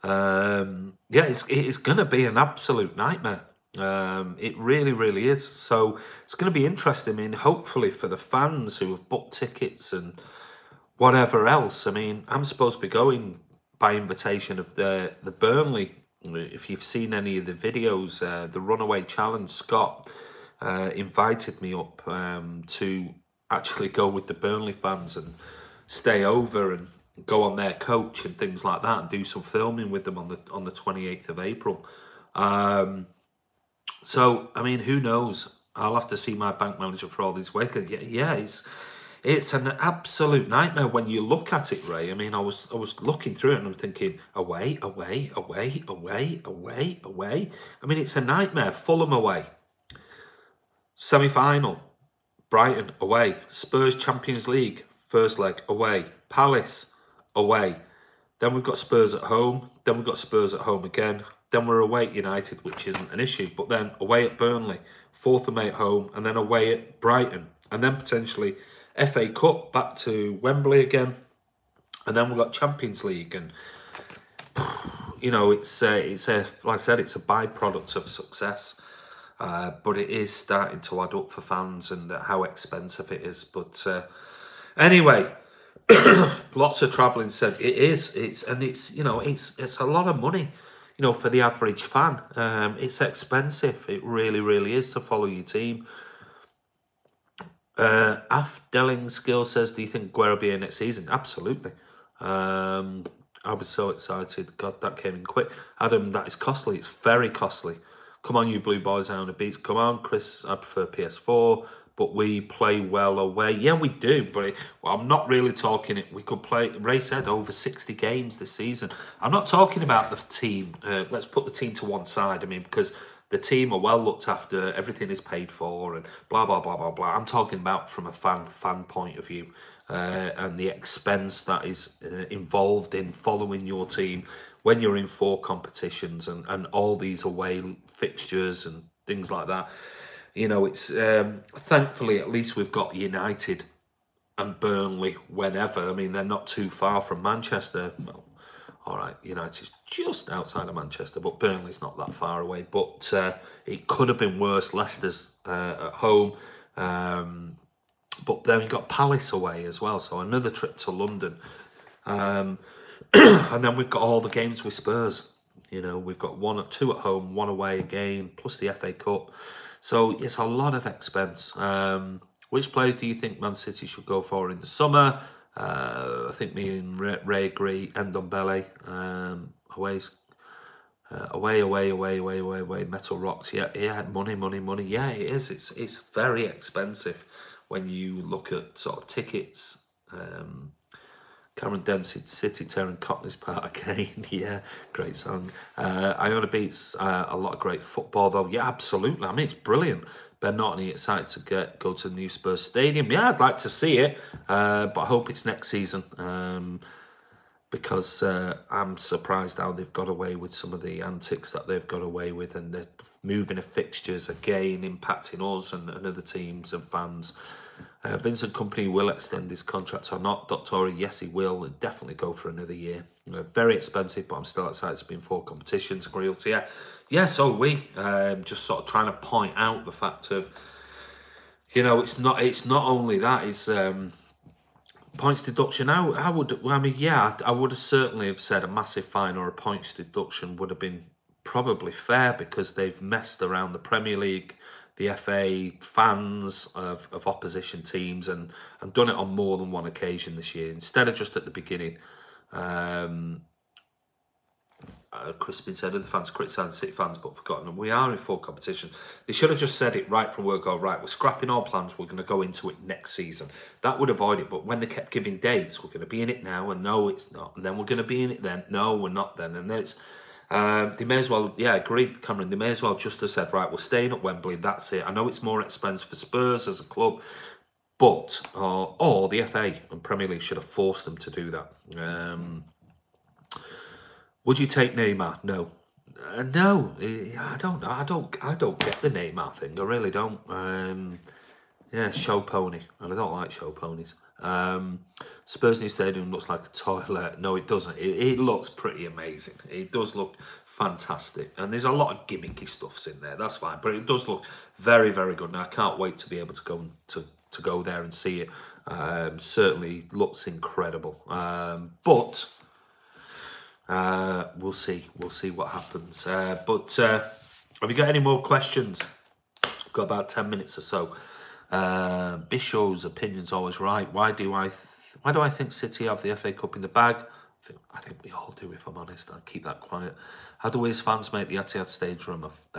Yeah, it's going to be an absolute nightmare. It really is. So it's going to be interesting. I mean, hopefully for the fans who have booked tickets and whatever else. I mean, I'm supposed to be going by invitation of the Burnley. If you've seen any of the videos, the Runaway Challenge, Scott invited me up to actually go with the Burnley fans and stay over and go on their coach and things like that and do some filming with them on the 28th of April. So, I mean, who knows? I'll have to see my bank manager for all these weeks. Yeah, it's an absolute nightmare when you look at it, Ray. I mean, I was looking through it and I'm thinking, away. I mean, it's a nightmare. Fulham away. Semi-final. Brighton away. Spurs Champions League. First leg away. Palace away. Then we've got Spurs at home. Then we've got Spurs at home again. Then we're away at United, which isn't an issue. But then away at Burnley, 4th of May at home, and then away at Brighton. And then potentially FA Cup back to Wembley again. And then we've got Champions League. And, you know, it's like I said, it's a byproduct of success. But it is starting to add up for fans and how expensive it is. But anyway, lots of travelling said it is. It's a lot of money. You know, for the average fan, it's expensive. It really is to follow your team. Afdelling Skill says, do you think Guerra will be here next season? Absolutely. I was so excited. God, that came in quick. Adam, that is costly. It's very costly. Come on, you blue boys out on the beats. Come on, Chris, I prefer PS4, but we play well away. Yeah, we do, but well, I'm not really talking it. We could play, Ray said, over 60 games this season. I'm not talking about the team. Let's put the team to one side. I mean, because the team are well looked after, everything is paid for, and blah, blah, blah, blah, blah. I'm talking about from a fan point of view. And the expense that is involved in following your team when you're in 4 competitions and all these away fixtures and things like that. You know, it's thankfully at least we've got United and Burnley whenever. I mean, they're not too far from Manchester. Well, all right, United's just outside of Manchester, but Burnley's not that far away. But it could have been worse. Leicester's at home. But then we got Palace away as well, so another trip to London. And then we've got all the games with Spurs. You know, we've got 2 at home, 1 away again, plus the FA Cup. So it's a lot of expense. Which players do you think Man City should go for in the summer? I think me and Ray agree. Ndombele, away. Metal Rocks. Yeah, money. Yeah, it is. It's very expensive when you look at sort of tickets. Cameron Dempsey, City tearing Cockney's part again. Yeah, great song. Iona Beats, a lot of great football though. Yeah, absolutely. I mean, it's brilliant. Ben Norton, excited to go to the new Spurs Stadium. Yeah, I'd like to see it, but I hope it's next season. Because I'm surprised how they've got away with some of the antics that they've got away with, and they're moving of fixtures again, impacting us and other teams and fans. Vincent Kompany will extend his contract or not. Doctora, yes, he will. He'll definitely go for another year. Very expensive, but I'm still excited to be in 4 competitions. Agreed. So yeah. So we just sort of trying to point out the fact of, you know, it's not only that. It's points deduction. I would have certainly have said a massive fine or a points deduction would have been probably fair, because they've messed around the Premier League, the FA, fans of opposition teams, and done it on more than one occasion this year, instead of just at the beginning. Crispin said, other fans criticising City fans but forgotten them. We are in 4 competition. They should have just said it right from word go, right, we're scrapping our plans, we're going to go into it next season. That would avoid it. But when they kept giving dates, we're going to be in it now, and no, it's not. And then we're going to be in it then. No, we're not then. And it's, they may as well, yeah, agreed, Cameron, they may as well just have said, right, we're staying at Wembley, that's it. I know it's more expensive for Spurs as a club, but, or the FA and Premier League should have forced them to do that. Would you take Neymar? No. No, I don't get the Neymar thing. I really don't. Yeah, show pony, and I don't like show ponies. Spurs new stadium looks like a toilet. No, it doesn't. It looks pretty amazing. It does look fantastic, and there's a lot of gimmicky stuffs in there. That's fine, but it does look very, very good. And I can't wait to be able to go there and see it. Certainly looks incredible. But we'll see what happens. But have you got any more questions? I've got about 10 minutes or so. Bishop's opinion's always right. Why do I think City have the FA Cup in the bag? I think we all do, if I'm honest. I'll keep that quiet. How do Wiz fans make the Etihad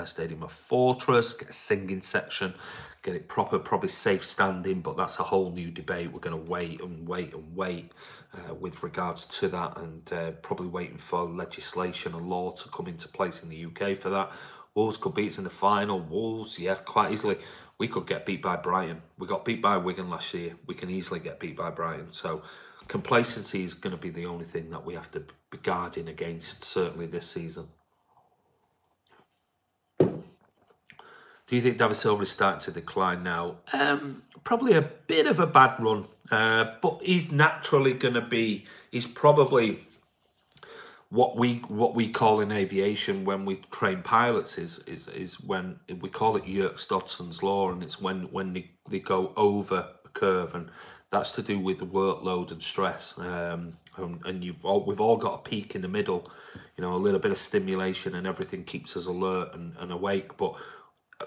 Stadium a fortress? Get a singing section, get it proper, probably safe standing, but that's a whole new debate. We're going to wait with regards to that, and probably waiting for legislation and law to come into place in the UK for that. Wolves could beat us in the final. Wolves, yeah, quite easily. We could get beat by Brighton. We got beat by Wigan last year. We can easily get beat by Brighton. So complacency is going to be the only thing that we have to be guarding against, certainly this season. Do you think David Silva is starting to decline now? Probably a bit of a bad run, but he's naturally going to be. He's probably what we call in aviation when we train pilots is when we call it Yerkes-Dodson's law, and it's when they go over a curve, and that's to do with the workload and stress. And we've all got a peak in the middle, you know, a little bit of stimulation, and everything keeps us alert and awake, but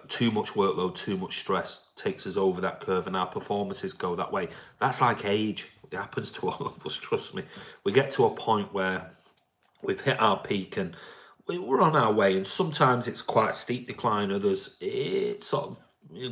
too much workload, too much stress takes us over that curve, and our performances go that way. That's like age. It happens to all of us, trust me. We get to a point where we've hit our peak and we're on our way, and sometimes it's quite a steep decline, others it sort of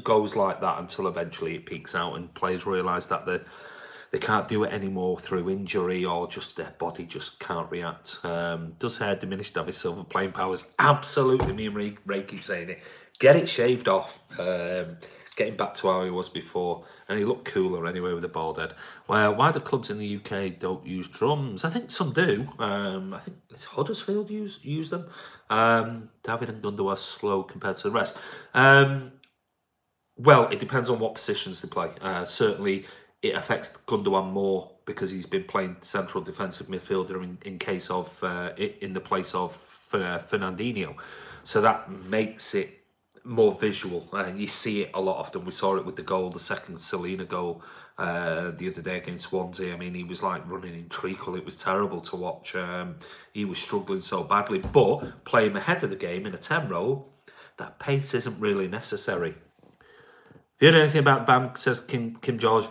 goes like that until eventually it peaks out and players realise that they can't do it anymore through injury or just their body just can't react. Does hair diminish David Silva playing powers? Absolutely. Me and Ray keep saying it. Get it shaved off. Getting back to how he was before. And he looked cooler anyway with the bald head. Well, why do clubs in the UK don't use drums? I think some do. I think it's Huddersfield use them. David and Gundogan are slow compared to the rest. Well, it depends on what positions they play. Certainly, it affects Gundogan more because he's been playing central defensive midfielder in case of in the place of Fernandinho, so that makes it more visual. You see it a lot often. We saw it with the goal, the second Selena goal the other day against Swansea. I mean, he was like running in treacle. It was terrible to watch. He was struggling so badly, but playing ahead of the game in a 10 role, that pace isn't really necessary. Have you heard anything about BAM? Says Kim George.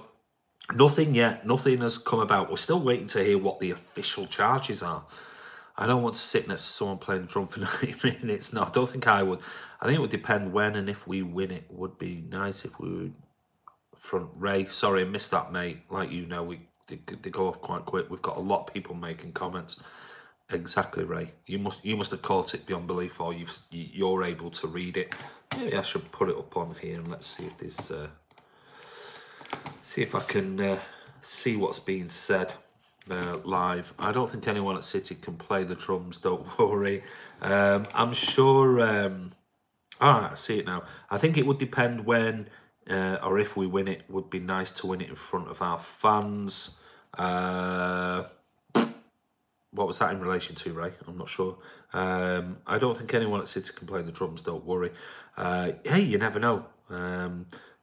Nothing yet. Nothing has come about. We're still waiting to hear what the official charges are. I don't want to sit next to someone playing the drum for 90 minutes. No, I don't think I would. I think it would depend when and if we win it. Would be nice if we would front Ray. Sorry, I missed that, mate. Like you know, they go off quite quick. We've got a lot of people making comments. Exactly, Ray. You must have caught it beyond belief, or you're able to read it. Maybe I should put it up on here and let's see if there's. See if I can see what's being said live. I don't think anyone at City can play the drums, don't worry. I'm sure... Alright, I see it now. I think it would depend when or if we win it. Would be nice to win it in front of our fans. What was that in relation to, Ray? I'm not sure. I don't think anyone at City can play the drums, don't worry. Hey, you never know.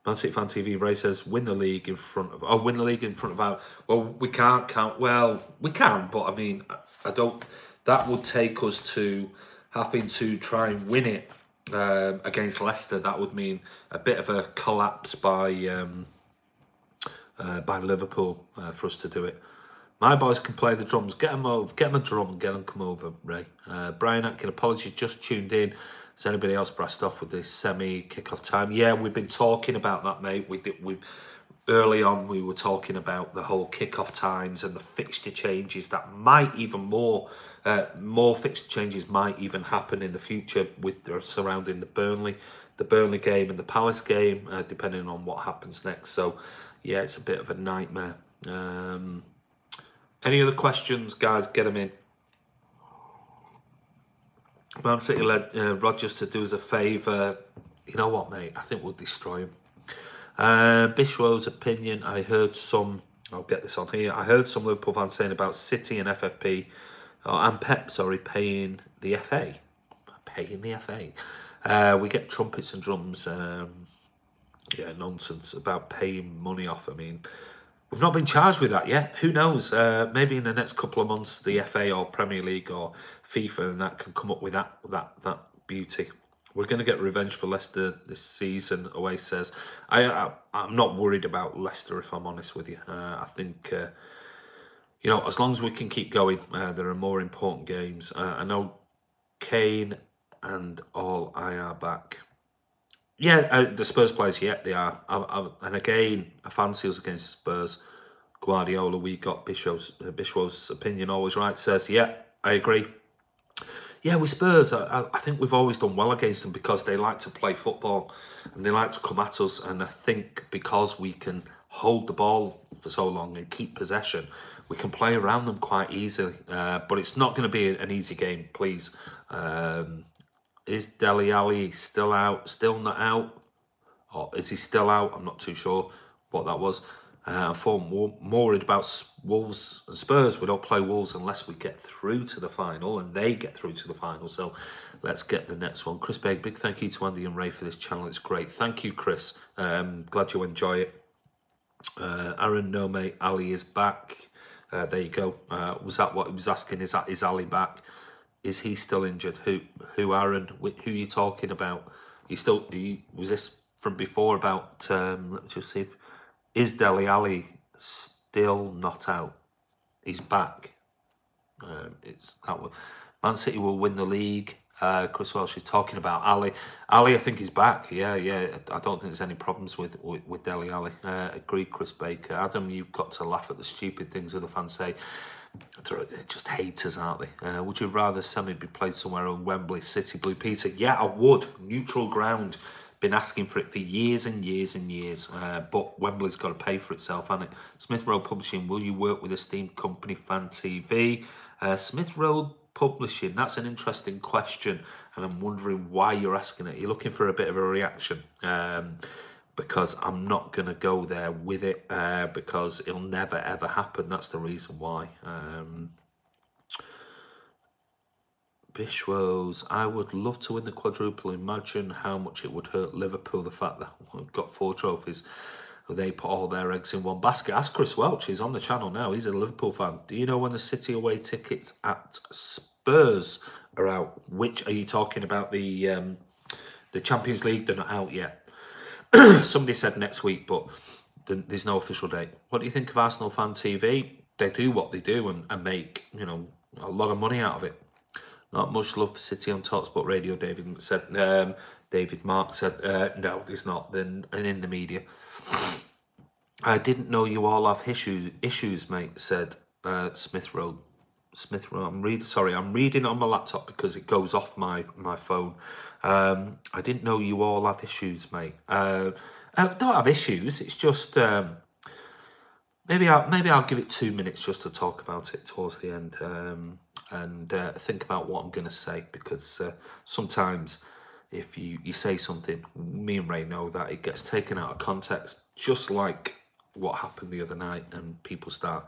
Man City Fan TV, Ray says, win the league in front of... Oh, win the league in front of our... Well, we can't count... Well, we can, but I mean, I don't... That would take us to having to try and win it against Leicester. That would mean a bit of a collapse by Liverpool for us to do it. My boys can play the drums. Get them over. Get them a drum and get them come over, Ray. Brian Atkin, apologies, just tuned in. Has anybody else brassed off with this semi-kick-off time? Yeah, we've been talking about that, mate. Early on, we were talking about the whole kick-off times and the fixture changes that might even more fixture changes might even happen in the future with surrounding the Burnley game and the Palace game, depending on what happens next. So, yeah, it's a bit of a nightmare. Any other questions, guys? Get them in. Man City led Rodgers to do us a favour. You know what, mate? I think we'll destroy him. Bishwell's opinion. I heard some... I'll get this on here. I heard some Liverpool fans saying about City and FFP... and Pep, sorry, paying the FA. Paying the FA. We get trumpets and drums. Yeah, nonsense about paying money off. I mean... We've not been charged with that yet. Who knows? Maybe in the next couple of months, the FA or Premier League or FIFA and that can come up with that beauty. We're going to get revenge for Leicester this season, Away says. I'm not worried about Leicester, if I'm honest with you. I think, you know, as long as we can keep going, there are more important games. I know Kane and all I are back. Yeah, the Spurs players, yeah, they are. And again, I fancy us against Spurs. Guardiola, we got Bishop's opinion always right, says, yeah, I agree. Yeah, with Spurs, I think we've always done well against them because they like to play football and they like to come at us. And I think because we can hold the ball for so long and keep possession, we can play around them quite easily. But it's not going to be an easy game, please. Is Dele Alli still out? Still not out? Or is he still out? I'm not too sure what that was. I'm more worried about Wolves and Spurs. We don't play Wolves unless we get through to the final, and they get through to the final. So let's get the next one. Chris Begg, big thank you to Andy and Ray for this channel. It's great. Thank you, Chris. Glad you enjoy it. Aaron, no mate, Ali is back. There you go. Was that what he was asking? Is Ali back? Is he still injured? Who Aaron? Who are you talking about? Was this from before about? Let's just see. Is Dele Alli still not out. He's back. It's that one. Man City will win the league. Chris Welsh is talking about Ali. Ali, I think he's back. Yeah. I don't think there's any problems with Dele Alli. Agree, Chris Baker. Adam, you've got to laugh at the stupid things other fans say. They're just haters, aren't they? Would you rather Semi be played somewhere on Wembley, City, Blue Peter? Yeah, I would. Neutral ground. Been asking for it for years and years and years. But Wembley's got to pay for itself, hasn't it? Smith Road Publishing, will you work with esteemed company Fan TV? Smith Road Publishing, that's an interesting question. And I'm wondering why you're asking it. You're looking for a bit of a reaction. Because I'm not going to go there with it because it'll never, ever happen. That's the reason why. Bishwoes, I would love to win the quadruple. Imagine how much it would hurt Liverpool, the fact that we've got 4 trophies. They put all their eggs in one basket. Ask Chris Welch, he's on the channel now. He's a Liverpool fan. Do you know when the City away tickets at Spurs are out? Which, are you talking about the Champions League? They're not out yet. Somebody said next week, but there's no official date. What do you think of Arsenal Fan TV? They do what they do and make, you know, a lot of money out of it. Not much love for City on TalkSport Radio, David said. David Mark said, no, there's not. Then and in the media. I didn't know you all have issues, mate, said Smith Road. I'm reading on my laptop because it goes off my phone. I didn't know you all have issues, mate. I don't have issues. It's just maybe I'll give it 2 minutes just to talk about it towards the end and think about what I'm going to say, because sometimes if you say something, me and Ray know that it gets taken out of context, just like what happened the other night, and people start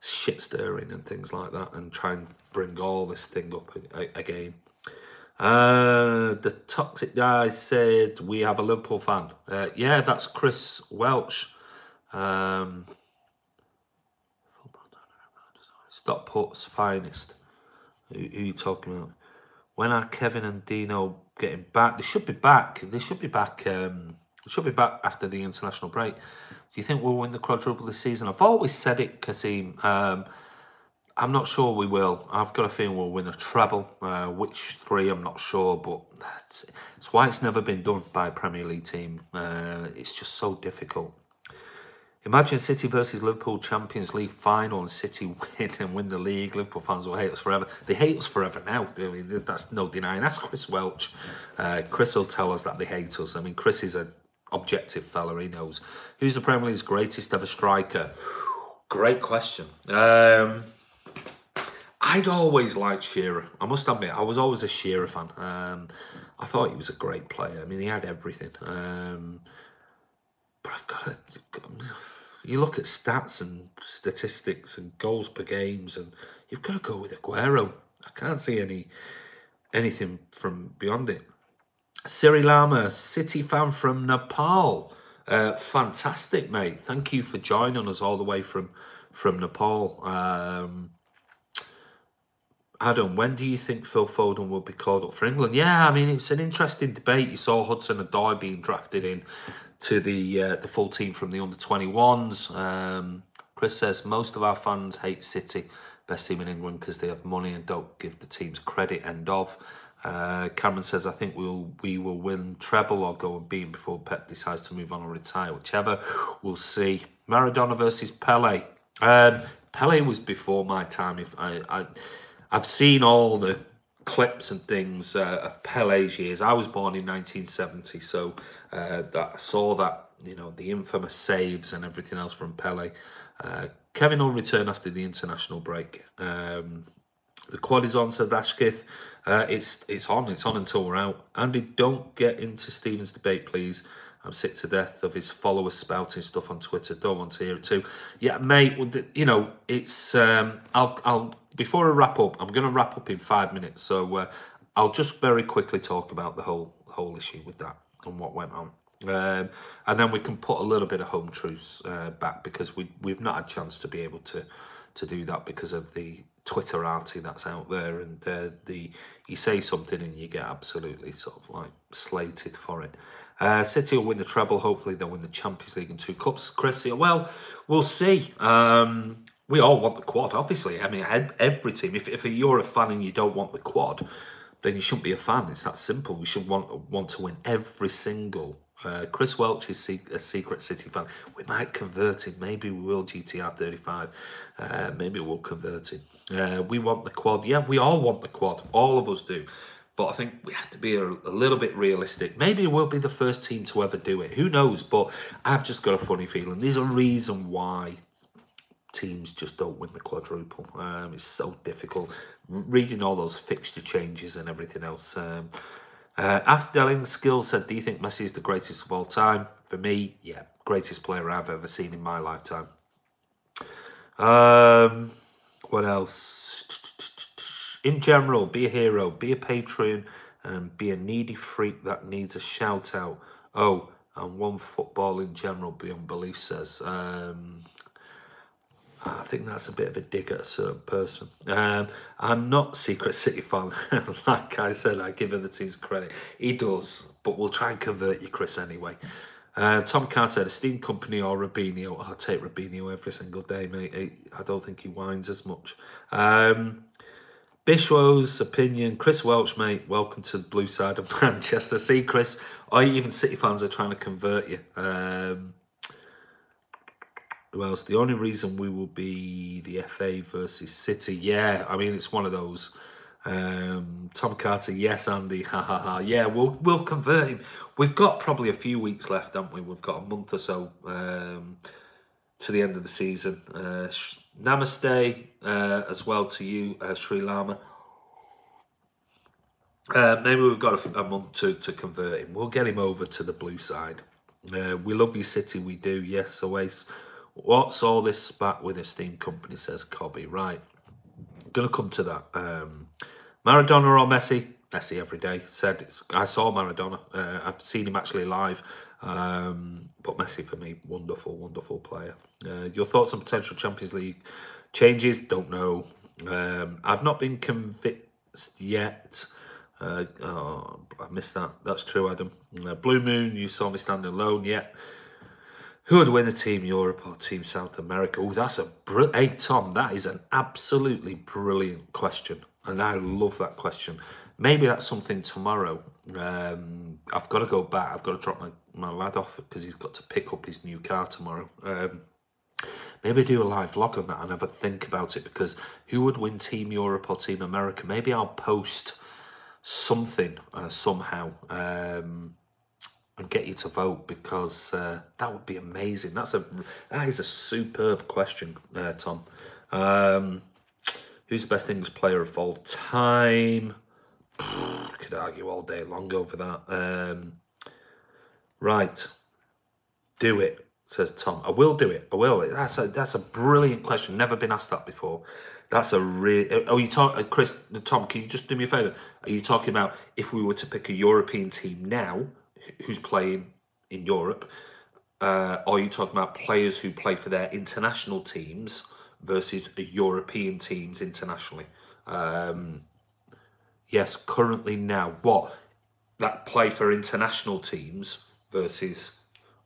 shit stirring and things like that and try and bring all this thing up again. The toxic guy said we have a Liverpool fan. Yeah, that's Chris Welch. Stockport's finest. Who are you talking about? When are Kevin and Dino getting back? They should be back. They should be back. Should be back after the international break. Do you think we'll win the quadruple this season? I've always said it, Kasim. I'm not sure we will. I've got a feeling we'll win a treble. Which 3, I'm not sure, but that's why it's never been done by a Premier League team. It's just so difficult. Imagine City versus Liverpool Champions League final and City win and win the league. Liverpool fans will hate us forever. They hate us forever now. I mean, that's no denying. That's Chris Welch. Chris will tell us that they hate us. I mean, Chris is an objective fella. He knows. Who's the Premier League's greatest ever striker? Great question. I'd always liked Shearer. I must admit, I was always a Shearer fan. I thought he was a great player. I mean, he had everything. But I've got to... You look at stats and statistics and goals per games, and you've got to go with Aguero. I can't see anything from beyond it. Siri Lama, City fan from Nepal. Fantastic, mate. Thank you for joining us all the way from Nepal. Adam, when do you think Phil Foden will be called up for England? Yeah, I mean, it's an interesting debate. You saw Hudson-Odoi being drafted in to the full team from the under-21s. Chris says, most of our fans hate City, best team in England, because they have money and don't give the teams credit, end of. Cameron says, I think we will win treble or go and beat before Pep decides to move on or retire, whichever. We'll see. Maradona versus Pele. Pele was before my time. I've seen all the clips and things of Pele's years. I was born in 1970, so that I saw that, you know, the infamous saves and everything else from Pele. Kevin will return after the international break. The quad is on, said Ashkith. It's on until we're out. Andy, don't get into Stephen's debate, please. I'm sick to death of his followers spouting stuff on Twitter. Don't want to hear it too. Yeah, mate. You know, it's. I'll before I wrap up. I'm going to wrap up in 5 minutes. So I'll just very quickly talk about the whole issue with that and what went on. And then we can put a little bit of home truths back, because we've not had a chance to be able to do that because of the Twitterati that's out there, and you say something and you get absolutely sort of like slated for it. City will win the treble. Hopefully they'll win the Champions League and 2 cups. Chris, well, we'll see. We all want the quad, obviously. I mean, every team. If you're a fan and you don't want the quad, then you shouldn't be a fan. It's that simple. We should want to win every single. Chris Welch is a secret City fan. We might convert him. Maybe we will GTR 35. Maybe we'll convert him. We want the quad. Yeah, we all want the quad. All of us do. But I think we have to be a little bit realistic. Maybe we'll be the first team to ever do it. Who knows? But I've just got a funny feeling. There's a reason why teams just don't win the quadruple. It's so difficult. Reading all those fixture changes and everything else. Afdelling Skills said, do you think Messi is the greatest of all time? For me, yeah. Greatest player I've ever seen in my lifetime. What else? In general, be a hero, be a patron, and be a needy freak that needs a shout out. Oh, and one football in general beyond belief says. I think that's a bit of a dig at a certain person. I'm not Secret City fan. Like I said, I give other teams credit. He does, but we'll try and convert you, Chris, anyway. Tom Carr said, esteemed company or Robinho. I'll take Robinho every single day, mate. I don't think he whines as much. Bishwo's opinion, Chris Welch, mate, welcome to the blue side of Manchester. See, Chris, even City fans are trying to convert you. Who else? The only reason we will be the FA versus City. Yeah, I mean, it's one of those. Tom Carter, yes, Andy, ha ha ha. Yeah, we'll convert him. We've got probably a few weeks left, haven't we? We've got a month or so to the end of the season. Namaste as well to you, Sri Lama. Maybe we've got a month to convert him. We'll get him over to the blue side. We love you, City. We do. Yes, always. What's all this spat with esteemed company, says Cobby. Right. Going to come to that. Maradona or Messi? Messi every day. Said I saw Maradona. I've seen him actually live. But Messi for me, wonderful, wonderful player. Your thoughts on potential Champions League changes? Don't know. I've not been convinced yet. Oh, I missed that. That's true, Adam. Blue Moon, you saw me standing alone. Yeah. Who would win the Team Europe or Team South America? Oh, that's hey, Tom, that is an absolutely brilliant question. And I love that question. Maybe that's something tomorrow. I've got to go back. I've got to drop my lad off because he's got to pick up his new car tomorrow. Maybe do a live vlog on that and have a think about it, because who would win Team Europe or Team America? Maybe I'll post something somehow and get you to vote, because that would be amazing. That is a superb question, Tom. Who's the best English player of all time? Could argue all day long over that. Right, do it, says Tom. I will do it. I will. That's a brilliant question. Never been asked that before. That's a real. Oh, you talk, Chris, Tom. Can you just do me a favour? Are you talking about if we were to pick a European team now, who's playing in Europe, or are you talking about players who play for their international teams versus European teams internationally? Yes, currently now. What? That play for international teams versus,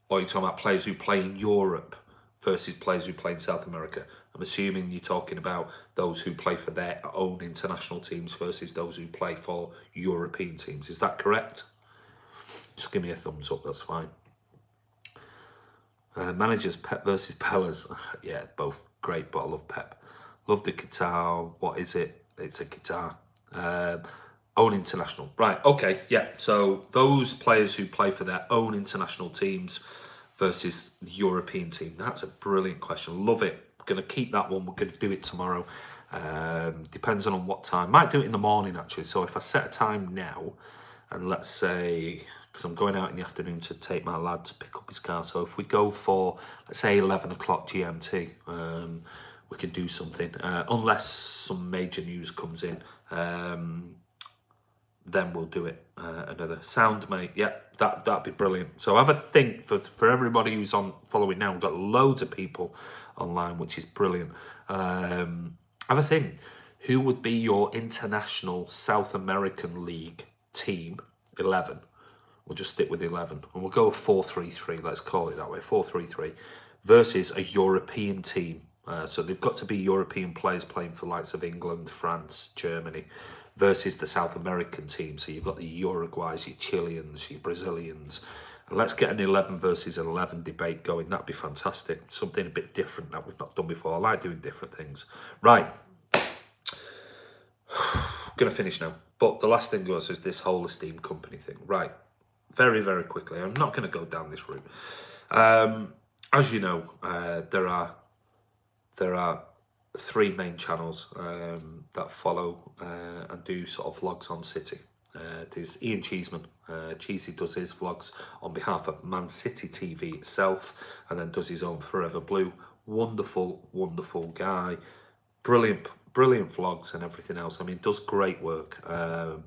or are you talking about players who play in Europe versus players who play in South America? I'm assuming you're talking about those who play for their own international teams versus those who play for European teams. Is that correct? Just give me a thumbs up, that's fine. Managers, Pep versus Pellers. Yeah, both great, but I love Pep. Love the guitar. What is it? It's a guitar. Own international. Right, okay, yeah. So those players who play for their own international teams versus the European team. That's a brilliant question. Love it. Going to keep that one. We're going to do it tomorrow. Depends on what time. Might do it in the morning, actually. So if I set a time now, and let's say, because I'm going out in the afternoon to take my lad to pick up his car. So if we go for, let's say, 11 o'clock GMT, we can do something. Unless some major news comes in, then we'll do it another. Sound, mate. Yeah, that'd be brilliant. So have a think for everybody who's on following now. We've got loads of people online, which is brilliant. Have a think. Who would be your international South American League team 11 We'll just stick with 11. And we'll go 4-3-3, let's call it that way, 4-3-3, versus a European team. So they've got to be European players playing for likes of England, France, Germany, versus the South American team. So you've got the Uruguays, your Chileans, your Brazilians. And let's get an 11 versus 11 debate going. That'd be fantastic. Something a bit different that we've not done before. I like doing different things. Right. Going to finish now. But the last thing was is this whole esteemed company thing. Right. Very, very quickly. I'm not going to go down this route. As you know, there are 3 main channels that follow and do sort of vlogs on City. There's Ian Cheeseman. Cheesy does his vlogs on behalf of Man City TV itself, and then does his own Forever Blue. Wonderful, wonderful guy. Brilliant vlogs and everything else. I mean, does great work. But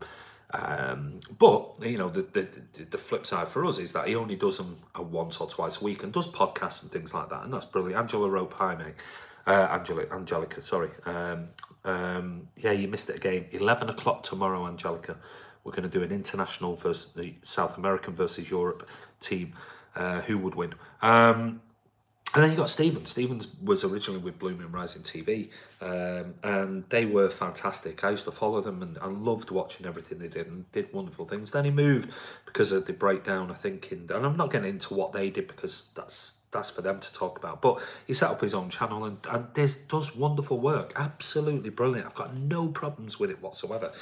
you know, the flip side for us is that he only does them once or twice a week and does podcasts and things like that, and that's brilliant. Angela Rowe Pie, mate. Angelica, sorry. Yeah, you missed it again. 11 o'clock tomorrow, Angelica. We're going to do an international versus the South American versus Europe team. Who would win? And then you got Stephen. Stevens was originally with Blooming Rising TV, and they were fantastic. I used to follow them and I loved watching everything they did and did wonderful things. Then he moved because of the breakdown, I think, and I'm not getting into what they did because that's for them to talk about. But he set up his own channel and this does wonderful work. Absolutely brilliant. I've got no problems with it whatsoever.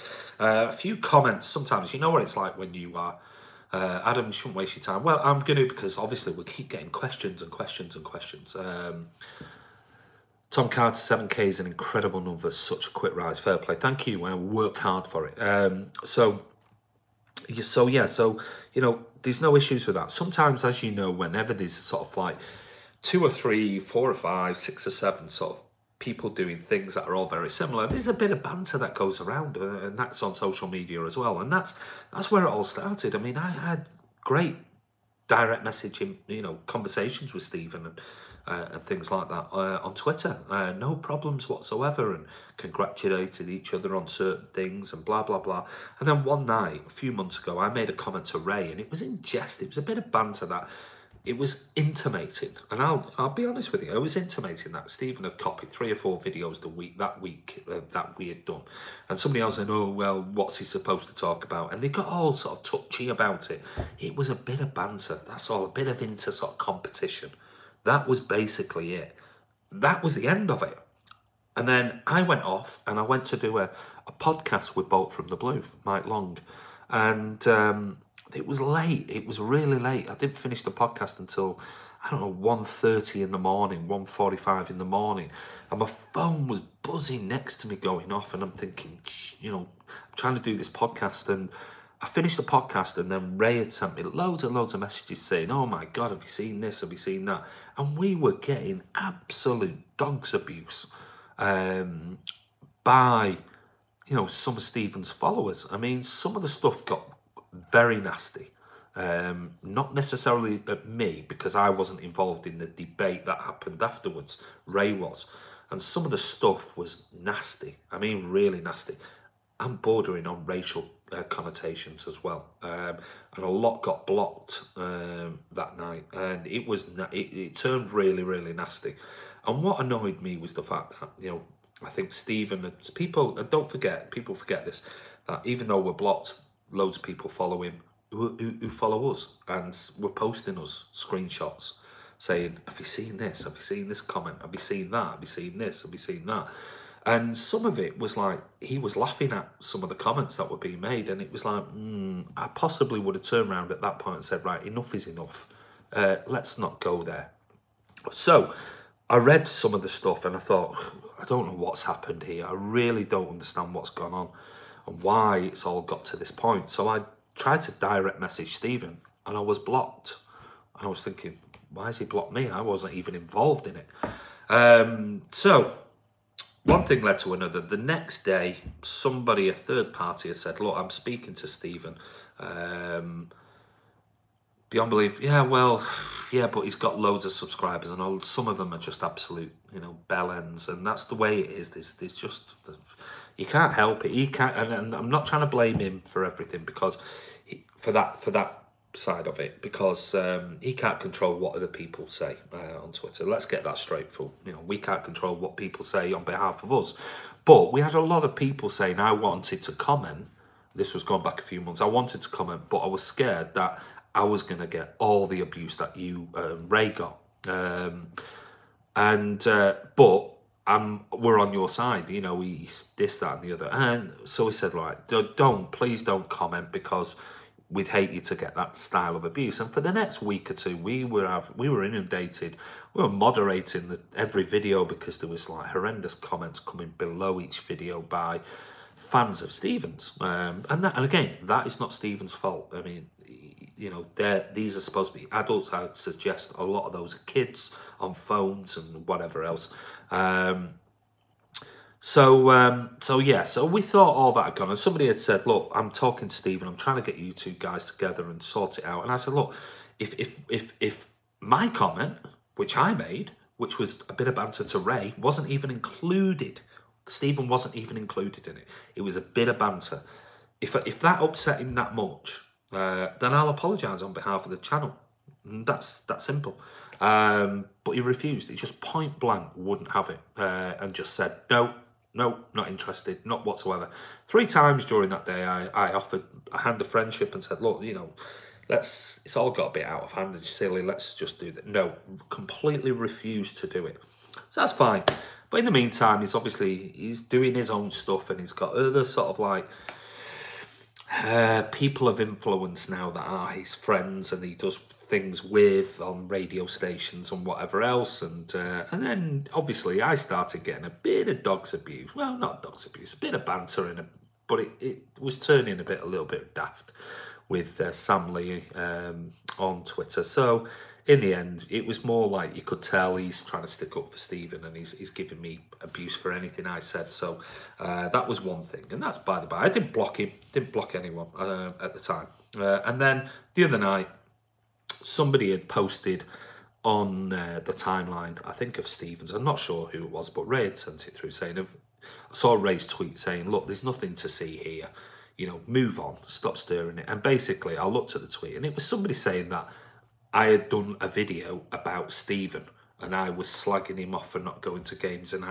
A few comments sometimes, you know what it's like when you are... Adam, you shouldn't waste your time. Well, I'm going to, because obviously we keep getting questions and questions and questions. Tom Carter, 7K is an incredible number. Such a quick rise. Fair play. Thank you. I work hard for it. So, you know, there's no issues with that. Sometimes, as you know, whenever there's sort of like 2 or 3, 4 or 5, 6 or 7 sort of people doing things that are all very similar, there's a bit of banter that goes around, and that's on social media as well, and that's where it all started. I mean, I had great direct messaging, you know, conversations with Stephen and things like that on Twitter, no problems whatsoever, and congratulated each other on certain things and blah blah blah. And then one night a few months ago I made a comment to Ray, and it was in jest, it was a bit of banter that it was intimating, and I'll be honest with you, I was intimating that Stephen had copied 3 or 4 videos that week that we had done, and somebody else said, oh well, what's he supposed to talk about? And they got all sort of touchy about it. It was a bit of banter, that's all, a bit of sort of competition. That was basically it. That was the end of it. And then I went off and I went to do a podcast with Bolt from the Blue, Mike Long, and it was late. It was really late. I didn't finish the podcast until, I don't know, 1:30 in the morning, 1:45 in the morning. And my phone was buzzing next to me going off. And I'm thinking, you know, I'm trying to do this podcast. And I finished the podcast, and then Ray had sent me loads and loads of messages saying, oh my God, have you seen this? Have you seen that? And we were getting absolute dog's abuse by, you know, some of Stephen's followers. I mean, some of the stuff got very nasty. Not necessarily at me, because I wasn't involved in the debate that happened afterwards. Ray was. And some of the stuff was nasty. I mean, really nasty. I'm bordering on racial connotations as well. And a lot got blocked that night. And it turned really, really nasty. And what annoyed me was the fact that, you know, I think Stephen, people, and don't forget, people forget this, that even though we're blocked, loads of people follow him who follow us, and were posting us screenshots saying, have you seen this? Have you seen this comment? Have you seen that? Have you seen this? Have you seen that? And some of it was like, he was laughing at some of the comments that were being made, and it was like, I possibly would have turned around at that point and said, right, enough is enough. Let's not go there. So I read some of the stuff and I thought, I don't know what's happened here. I really don't understand what's gone on and why it's all got to this point. So I tried to direct message Stephen, and I was blocked. And I was thinking, why has he blocked me? I wasn't even involved in it. So one thing led to another. The next day, somebody, a third party, has said, look, I'm speaking to Stephen. Beyond belief, yeah, well, yeah, but he's got loads of subscribers, and all, some of them are just absolute, you know, bellends, and that's the way it is. There's just, you can't help it. He can't, and I'm not trying to blame him for everything, because for that side of it, because he can't control what other people say on Twitter. Let's get that straight. We can't control what people say on behalf of us. But we had a lot of people saying I wanted to comment. This was going back a few months. I wanted to comment, but I was scared that I was going to get all the abuse that you, Ray, got. But we're on your side, he's this, that, and the other. And so we said, right, please don't comment, because we'd hate you to get that style of abuse. And for the next week or two, we were inundated. We were moderating every video, because there was like horrendous comments coming below each video by fans of Stevens. And again, that is not Stevens' fault. I mean, these are supposed to be adults. I would suggest a lot of those are kids on phones and whatever else. So we thought all that had gone, and somebody had said, look, I'm talking to Stephen, I'm trying to get you two guys together and sort it out. And I said, look, if my comment, which I made, which was a bit of banter to Ray, wasn't even included, Stephen wasn't even included in it, it was a bit of banter. If that upset him that much, then I'll apologise on behalf of the channel. That's that simple. But he refused. He just point blank wouldn't have it, and just said, no, not interested, not whatsoever. 3 times during that day, I offered a hand of friendship and said, look, it's all got a bit out of hand and silly, let's just do that. No, completely refused to do it. So that's fine. But in the meantime, he's doing his own stuff, and he's got other sort of like people of influence now that are his friends, and he does things with on radio stations and whatever else. And then obviously I started getting a bit of dog's abuse. Well, not dog's abuse, a bit of banter, but it was turning a little bit daft with Sam Lee on Twitter. So in the end, it was more like you could tell he's trying to stick up for Stephen, and he's giving me abuse for anything I said. So that was one thing, and that's by the by. I didn't block him, didn't block anyone at the time. And then the other night, somebody had posted on the timeline, I think of Stevens, I'm not sure who it was, but Ray had sent it through saying, I saw Ray's tweet saying, look, there's nothing to see here, move on, stop stirring it. And basically I looked at the tweet, and it was somebody saying that I had done a video about Stephen, and I was slagging him off for not going to games, and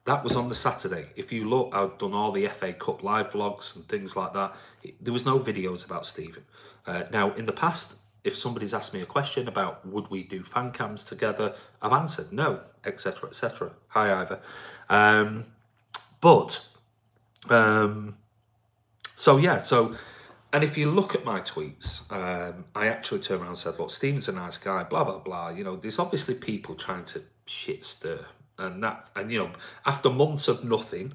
that was on the Saturday. If you look, I'd done all the FA Cup live vlogs and things like that. There was no videos about Stephen. Now, in the past, if somebody's asked me a question about would we do fan cams together, I've answered no, etc., etc. Hi, Ivor. And if you look at my tweets, I actually turned around and said, look, Stephen's a nice guy, blah, blah, blah. There's obviously people trying to shit stir. And after months of nothing,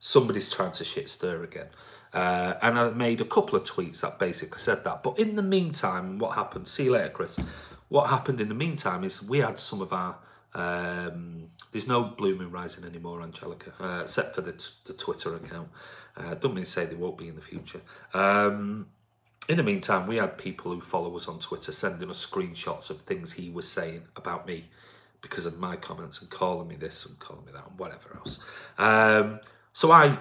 somebody's trying to shit stir again. And I made a couple of tweets that basically said that. But in the meantime, what happened? See you later, Chris. What happened in the meantime is we had some of our... there's no Blue Moon Rising anymore, Angelica, except for the Twitter account. Don't mean to say they won't be in the future. In the meantime, we had people who follow us on Twitter sending us screenshots of things he was saying about me because of my comments, and calling me this and calling me that and whatever else. So I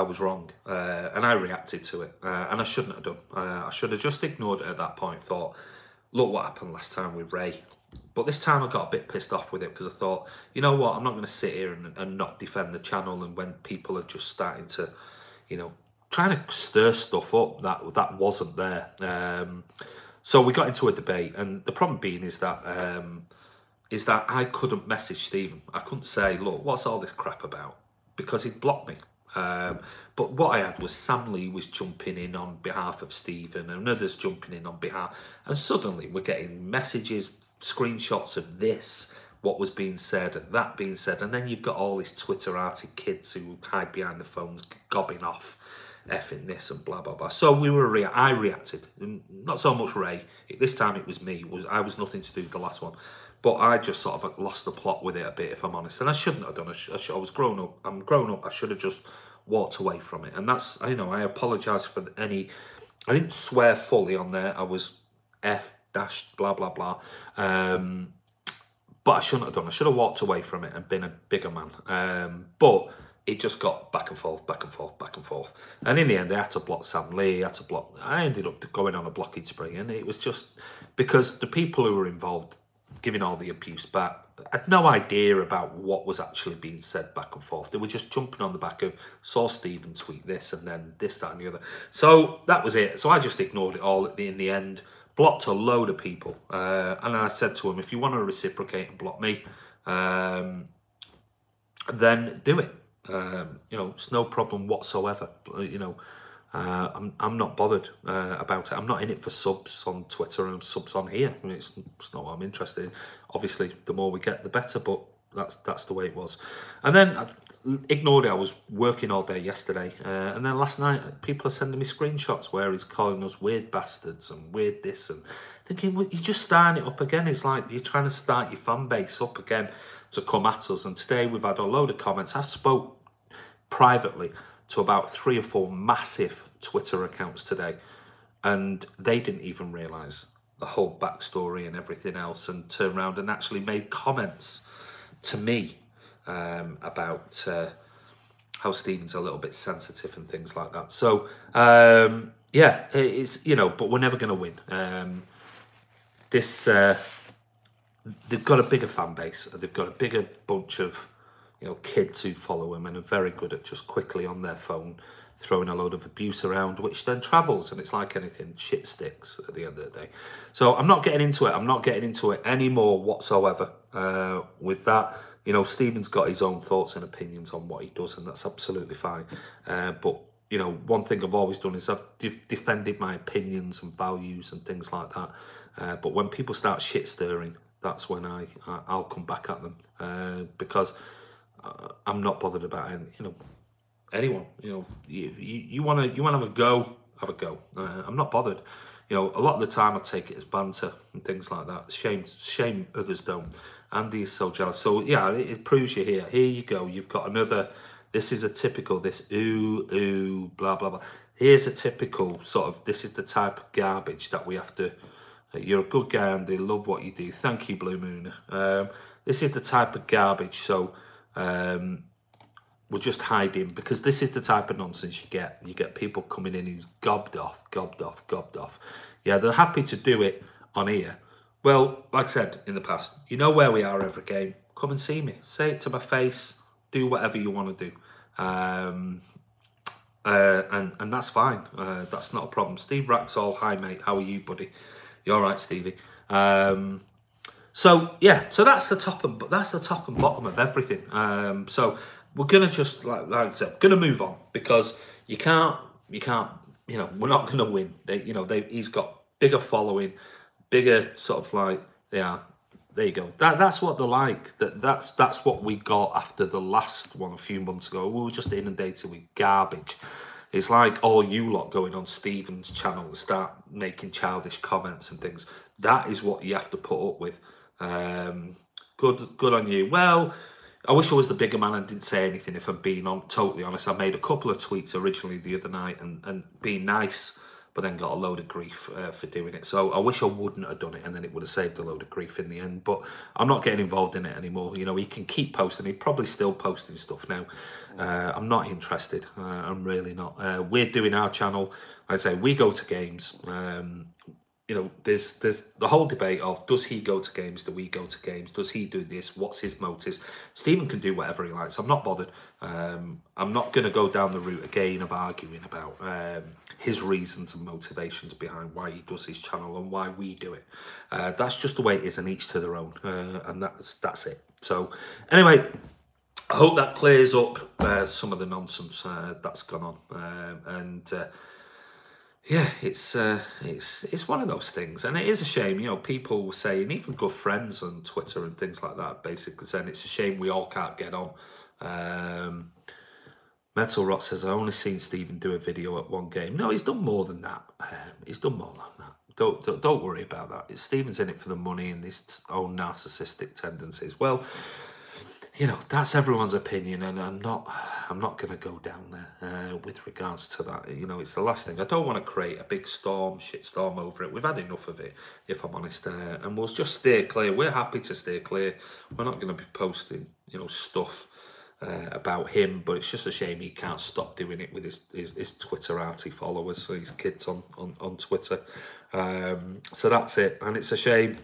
was wrong, and I reacted to it, and I shouldn't have done. I should have just ignored it at that point, thought, look what happened last time with Ray. But this time I got a bit pissed off with it, because I thought, you know what, I'm not going to sit here and not defend the channel, and when people are just starting to, trying to stir stuff up that wasn't there. So we got into a debate, and the problem being is that I couldn't message Stephen. I couldn't say, look, what's all this crap about? Because he'd blocked me. But what I had was Sam Lee was jumping in on behalf of Stephen, and others jumping in on behalf. And suddenly we're getting messages, screenshots of this, what was being said, and that being said. And then you've got all these Twitter-arty kids who hide behind the phones, gobbing off, effing this and blah, blah, blah. So I reacted. Not so much Ray. This time it was me. I was nothing to do with the last one. But I just sort of lost the plot with it a bit, if I'm honest. And I shouldn't have done it. I was grown up. I'm grown up. I should have just walked away from it. And that's, I apologise for any... I didn't swear fully on there. I was F-dashed, blah, blah, blah. But I shouldn't have done. I should have walked away from it and been a bigger man. But it just got back and forth, back and forth, back and forth. And in the end, I had to block Sam Lee, I ended up going on a blocking spree, and it was just because the people who were involved giving all the abuse back had no idea about what was actually being said back and forth. They were just jumping on the back of, saw Stephen tweet this and then this, that and the other. So that was it. So I just ignored it all in the end, blocked a load of people. And I said to him, if you want to reciprocate and block me, then do it. You know, it's no problem whatsoever. You know, I'm not bothered about it. I'm not in it for subs on Twitter and subs on here. I mean, it's not what I'm interested in. Obviously, the more we get, the better. But that's the way it was. And then I ignored it. I was working all day yesterday, and then last night people are sending me screenshots where he's calling us weird bastards and weird this, and thinking, well, you're just starting it up again. It's like you're trying to start your fan base up again to come at us. And today we've had a load of comments. I've spoke privately to about 3 or 4 massive Twitter accounts today, and they didn't even realise the whole backstory and everything else, and turned around and actually made comments to me about how Stephen's a little bit sensitive and things like that. So yeah, it's, you know, but we're never going to win. They've got a bigger fan base. They've got a bigger bunch of, you know, kids who follow him and are very good at just quickly on their phone throwing a load of abuse around, which then travels, and it's like anything, shit sticks at the end of the day. So I'm not getting into it. I'm not getting into it anymore whatsoever with that. You know, Stephen's got his own thoughts and opinions on what he does, and that's absolutely fine. But, you know, one thing I've always done is I've defended my opinions and values and things like that. But when people start shit stirring, that's when I'll come back at them, because I'm not bothered about any, you know, anyone. You know, you want to have a go, have a go. I'm not bothered. You know, a lot of the time I take it as banter and things like that. Shame others don't. Andy is so jealous. So yeah, it proves you here. Here you go. You've got another. This is a typical. This ooh blah blah blah. Here's a typical sort of. This is the type of garbage that we have to. You're a good guy, Andy. Love what you do. Thank you, Blue Moon. This is the type of garbage. So we're just hiding, because this is the type of nonsense you get. You get people coming in who's gobbed off. Yeah, they're happy to do it on here. Well, like I said in the past, you know where we are every game. Come and see me. Say it to my face. Do whatever you want to do. And that's fine. That's not a problem. Steve Raxall, hi mate. How are you, buddy? You all right, Stevie? So yeah, so that's the top and bottom of everything. So we're gonna just like I said, gonna move on, because you can't. You know, we're not gonna win. He's got bigger following. Bigger sort of like, yeah, there you go. That's what they're like. That's what we got after the last one a few months ago. We were just inundated with garbage. It's like all you lot going on Stephen's channel and start making childish comments and things. That is what you have to put up with. Good on you. Well, I wish I was the bigger man and didn't say anything, if I'm being totally honest. I made a couple of tweets originally the other night and being nice, but then got a load of grief for doing it. So I wish I wouldn't have done it, and then it would have saved a load of grief in the end. But I'm not getting involved in it anymore. You know, he can keep posting. He's probably still posting stuff now. I'm not interested. I'm really not. We're doing our channel. I say we go to games. You know, there's the whole debate of, does he go to games? Do we go to games? Does he do this? What's his motives? Stephen can do whatever he likes. I'm not bothered. I'm not going to go down the route again of arguing about his reasons and motivations behind why he does his channel and why we do it. That's just the way it is, and each to their own. And that's it. So anyway, I hope that clears up some of the nonsense that's gone on. Yeah, it's one of those things, and it is a shame. You know, people saying, even good friends on Twitter and things like that, basically saying it's a shame we all can't get on. Metal Rock says, I only seen Stephen do a video at one game. No, he's done more than that. He's done more than that. Don't worry about that. Stephen's in it for the money and his own narcissistic tendencies. Well, you know, that's everyone's opinion, and I'm not going to go down there with regards to that. You know, it's the last thing. I don't want to create a big shitstorm over it. We've had enough of it, if I'm honest, and we'll just steer clear. We're happy to steer clear. We're not going to be posting, you know, stuff about him, but it's just a shame he can't stop doing it with his Twitterati followers, so his kids on Twitter. So that's it, and it's a shame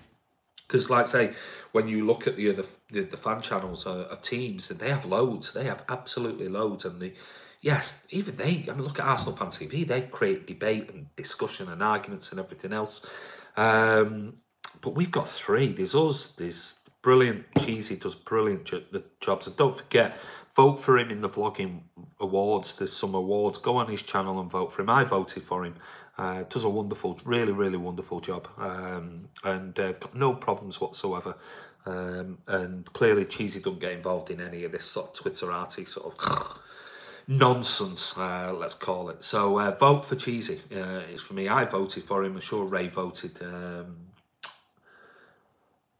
because, like I say, when you look at the fan channels of teams, they have loads. They have absolutely loads, and yes, even they. I mean, look at Arsenal Fan TV. They create debate and discussion and arguments and everything else. But we've got three. There's us. There's brilliant. Cheesy does brilliant jobs. And don't forget, vote for him in the vlogging awards. There's some awards. Go on his channel and vote for him. I voted for him. Does a wonderful, really, really wonderful job. And got no problems whatsoever. And clearly Cheesy doesn't get involved in any of this sort of Twitterati sort of nonsense, let's call it. So vote for Cheesy. It's for me. I voted for him. I'm sure Ray voted.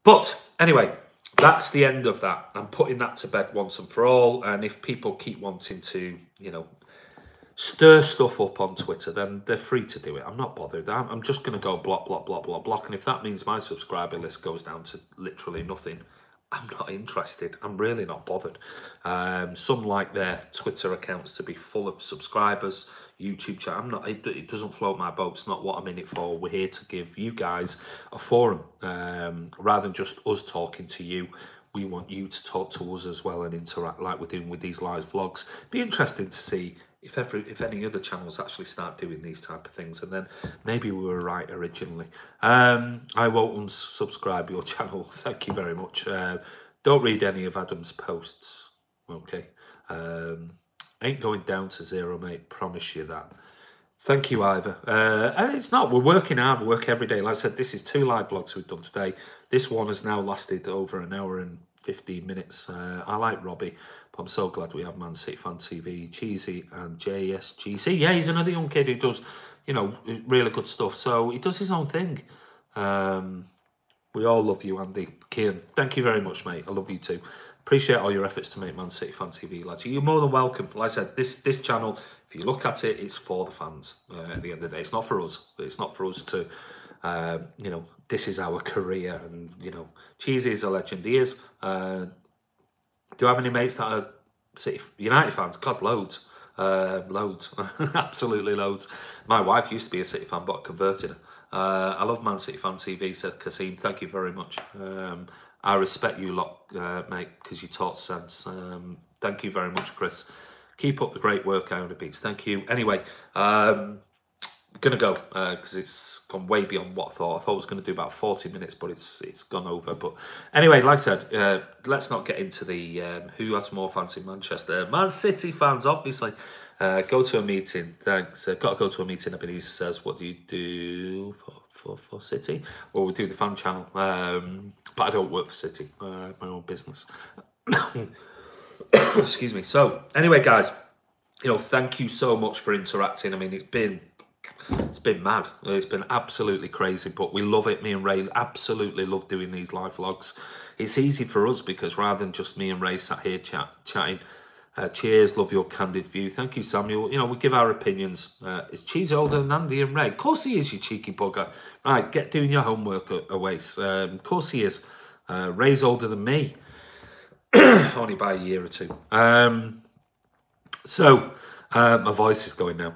But anyway, that's the end of that. I'm putting that to bed once and for all. And if people keep wanting to, you know, stir stuff up on Twitter, then they're free to do it. I'm not bothered. I'm just going to go block, block, block, block, block. And if that means my subscriber list goes down to literally nothing, I'm not interested. I'm really not bothered. Some like their Twitter accounts to be full of subscribers. YouTube chat. I'm not. It doesn't float my boat. It's not what I'm in it for. We're here to give you guys a forum, rather than just us talking to you. We want you to talk to us as well and interact like we're doing with these live vlogs. Be interesting to see if any other channels actually start doing these type of things, and then maybe we were right originally. I won't unsubscribe your channel. Thank you very much. Don't read any of Adam's posts. Okay. Ain't going down to zero, mate. Promise you that. Thank you, Ivor. And it's not. We're working hard. We work every day. Like I said, this is 2 live vlogs we've done today. This one has now lasted over an hour and 15 minutes. I like Robbie, but I'm so glad we have Man City Fan TV, Cheesy and JSGC. Yeah, he's another young kid who does, you know, really good stuff. So he does his own thing. We all love you, Andy. Kian, thank you very much, mate. I love you too. Appreciate all your efforts to make Man City Fan TV, lads. You're more than welcome. Like I said, this channel, if you look at it, it's for the fans. At the end of the day, it's not for us. It's not for us to, you know, this is our career. And you know, Cheesy is a legend. He is. Do I have any mates that are City United fans? God, loads, loads, absolutely loads. My wife used to be a City fan, but I converted her. I love Man City Fan TV, said Kasim. Thank you very much. I respect you lot, mate, because you taught sense. Thank you very much, Chris. Keep up the great work, Iona Beats. Thank you. Anyway, I'm going to go because it's gone way beyond what I thought. I thought I was going to do about 40 minutes, but it's gone over. But anyway, like I said, let's not get into the who has more fans in Manchester. Man City fans, obviously. Go to a meeting. Thanks. Got to go to a meeting. Ebenezer says, what do you do for City? Well, we do the fan channel. But I don't work for City. My own business. Excuse me. So, anyway, guys, you know, thank you so much for interacting. I mean, it's been mad. It's been absolutely crazy, but we love it. Me and Ray absolutely love doing these live vlogs. It's easy for us because rather than just me and Ray sat here chatting, cheers, love your candid view. Thank you, Samuel. You know, we give our opinions. Is Cheese older than Andy and Ray? Of course he is, you cheeky bugger. Right, get doing your homework, Awace. Of course he is. Ray's older than me. Only by a year or two. So, my voice is going now.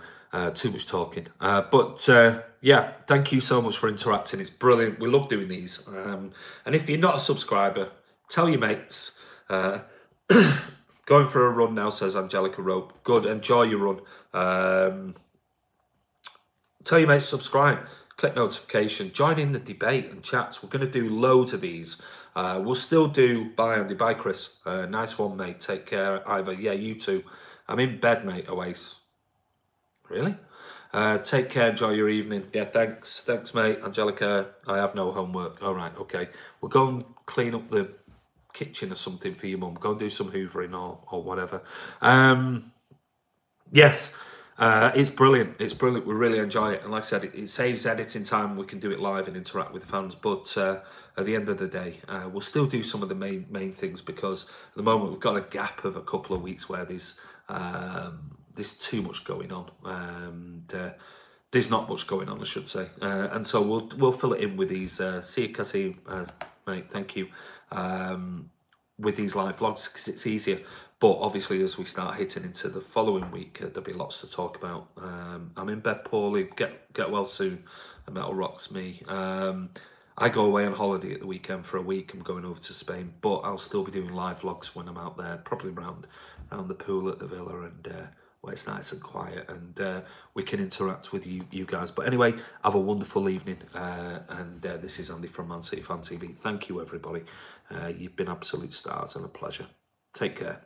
Too much talking. But yeah, thank you so much for interacting. It's brilliant. We love doing these. And if you're not a subscriber, tell your mates. Going for a run now, says Angelica Rope. Good, enjoy your run. Tell your mates to subscribe. Click notification. Join in the debate and chats. We're going to do loads of these. We'll still do bye, Andy. Bye, Chris. Nice one, mate. Take care, Ivor. Yeah, you too. I'm in bed, mate, Oasis. Really? Take care. Enjoy your evening. Yeah, thanks. Thanks, mate. Angelica, I have no homework. All right, okay. We'll go and clean up the kitchen or something for your mum. Go and do some hoovering or whatever. Yes, it's brilliant. It's brilliant. We really enjoy it. And like I said, it saves editing time. We can do it live and interact with the fans. But at the end of the day, we'll still do some of the main things because at the moment we've got a gap of a couple of weeks where there's too much going on. There's not much going on, I should say. And so we'll fill it in with these. See you, Cassie, mate. Thank you. With these live vlogs because it's easier. But obviously, as we start hitting into the following week, there'll be lots to talk about. I'm in bed poorly. Get well soon. Metal rocks me. I go away on holiday at the weekend for a week. I'm going over to Spain, but I'll still be doing live vlogs when I'm out there, probably around the pool at the villa, and where it's nice and quiet, and we can interact with you guys. But anyway, have a wonderful evening, and this is Andy from Man City Fan TV. Thank you, everybody. You've been absolute stars and a pleasure. Take care.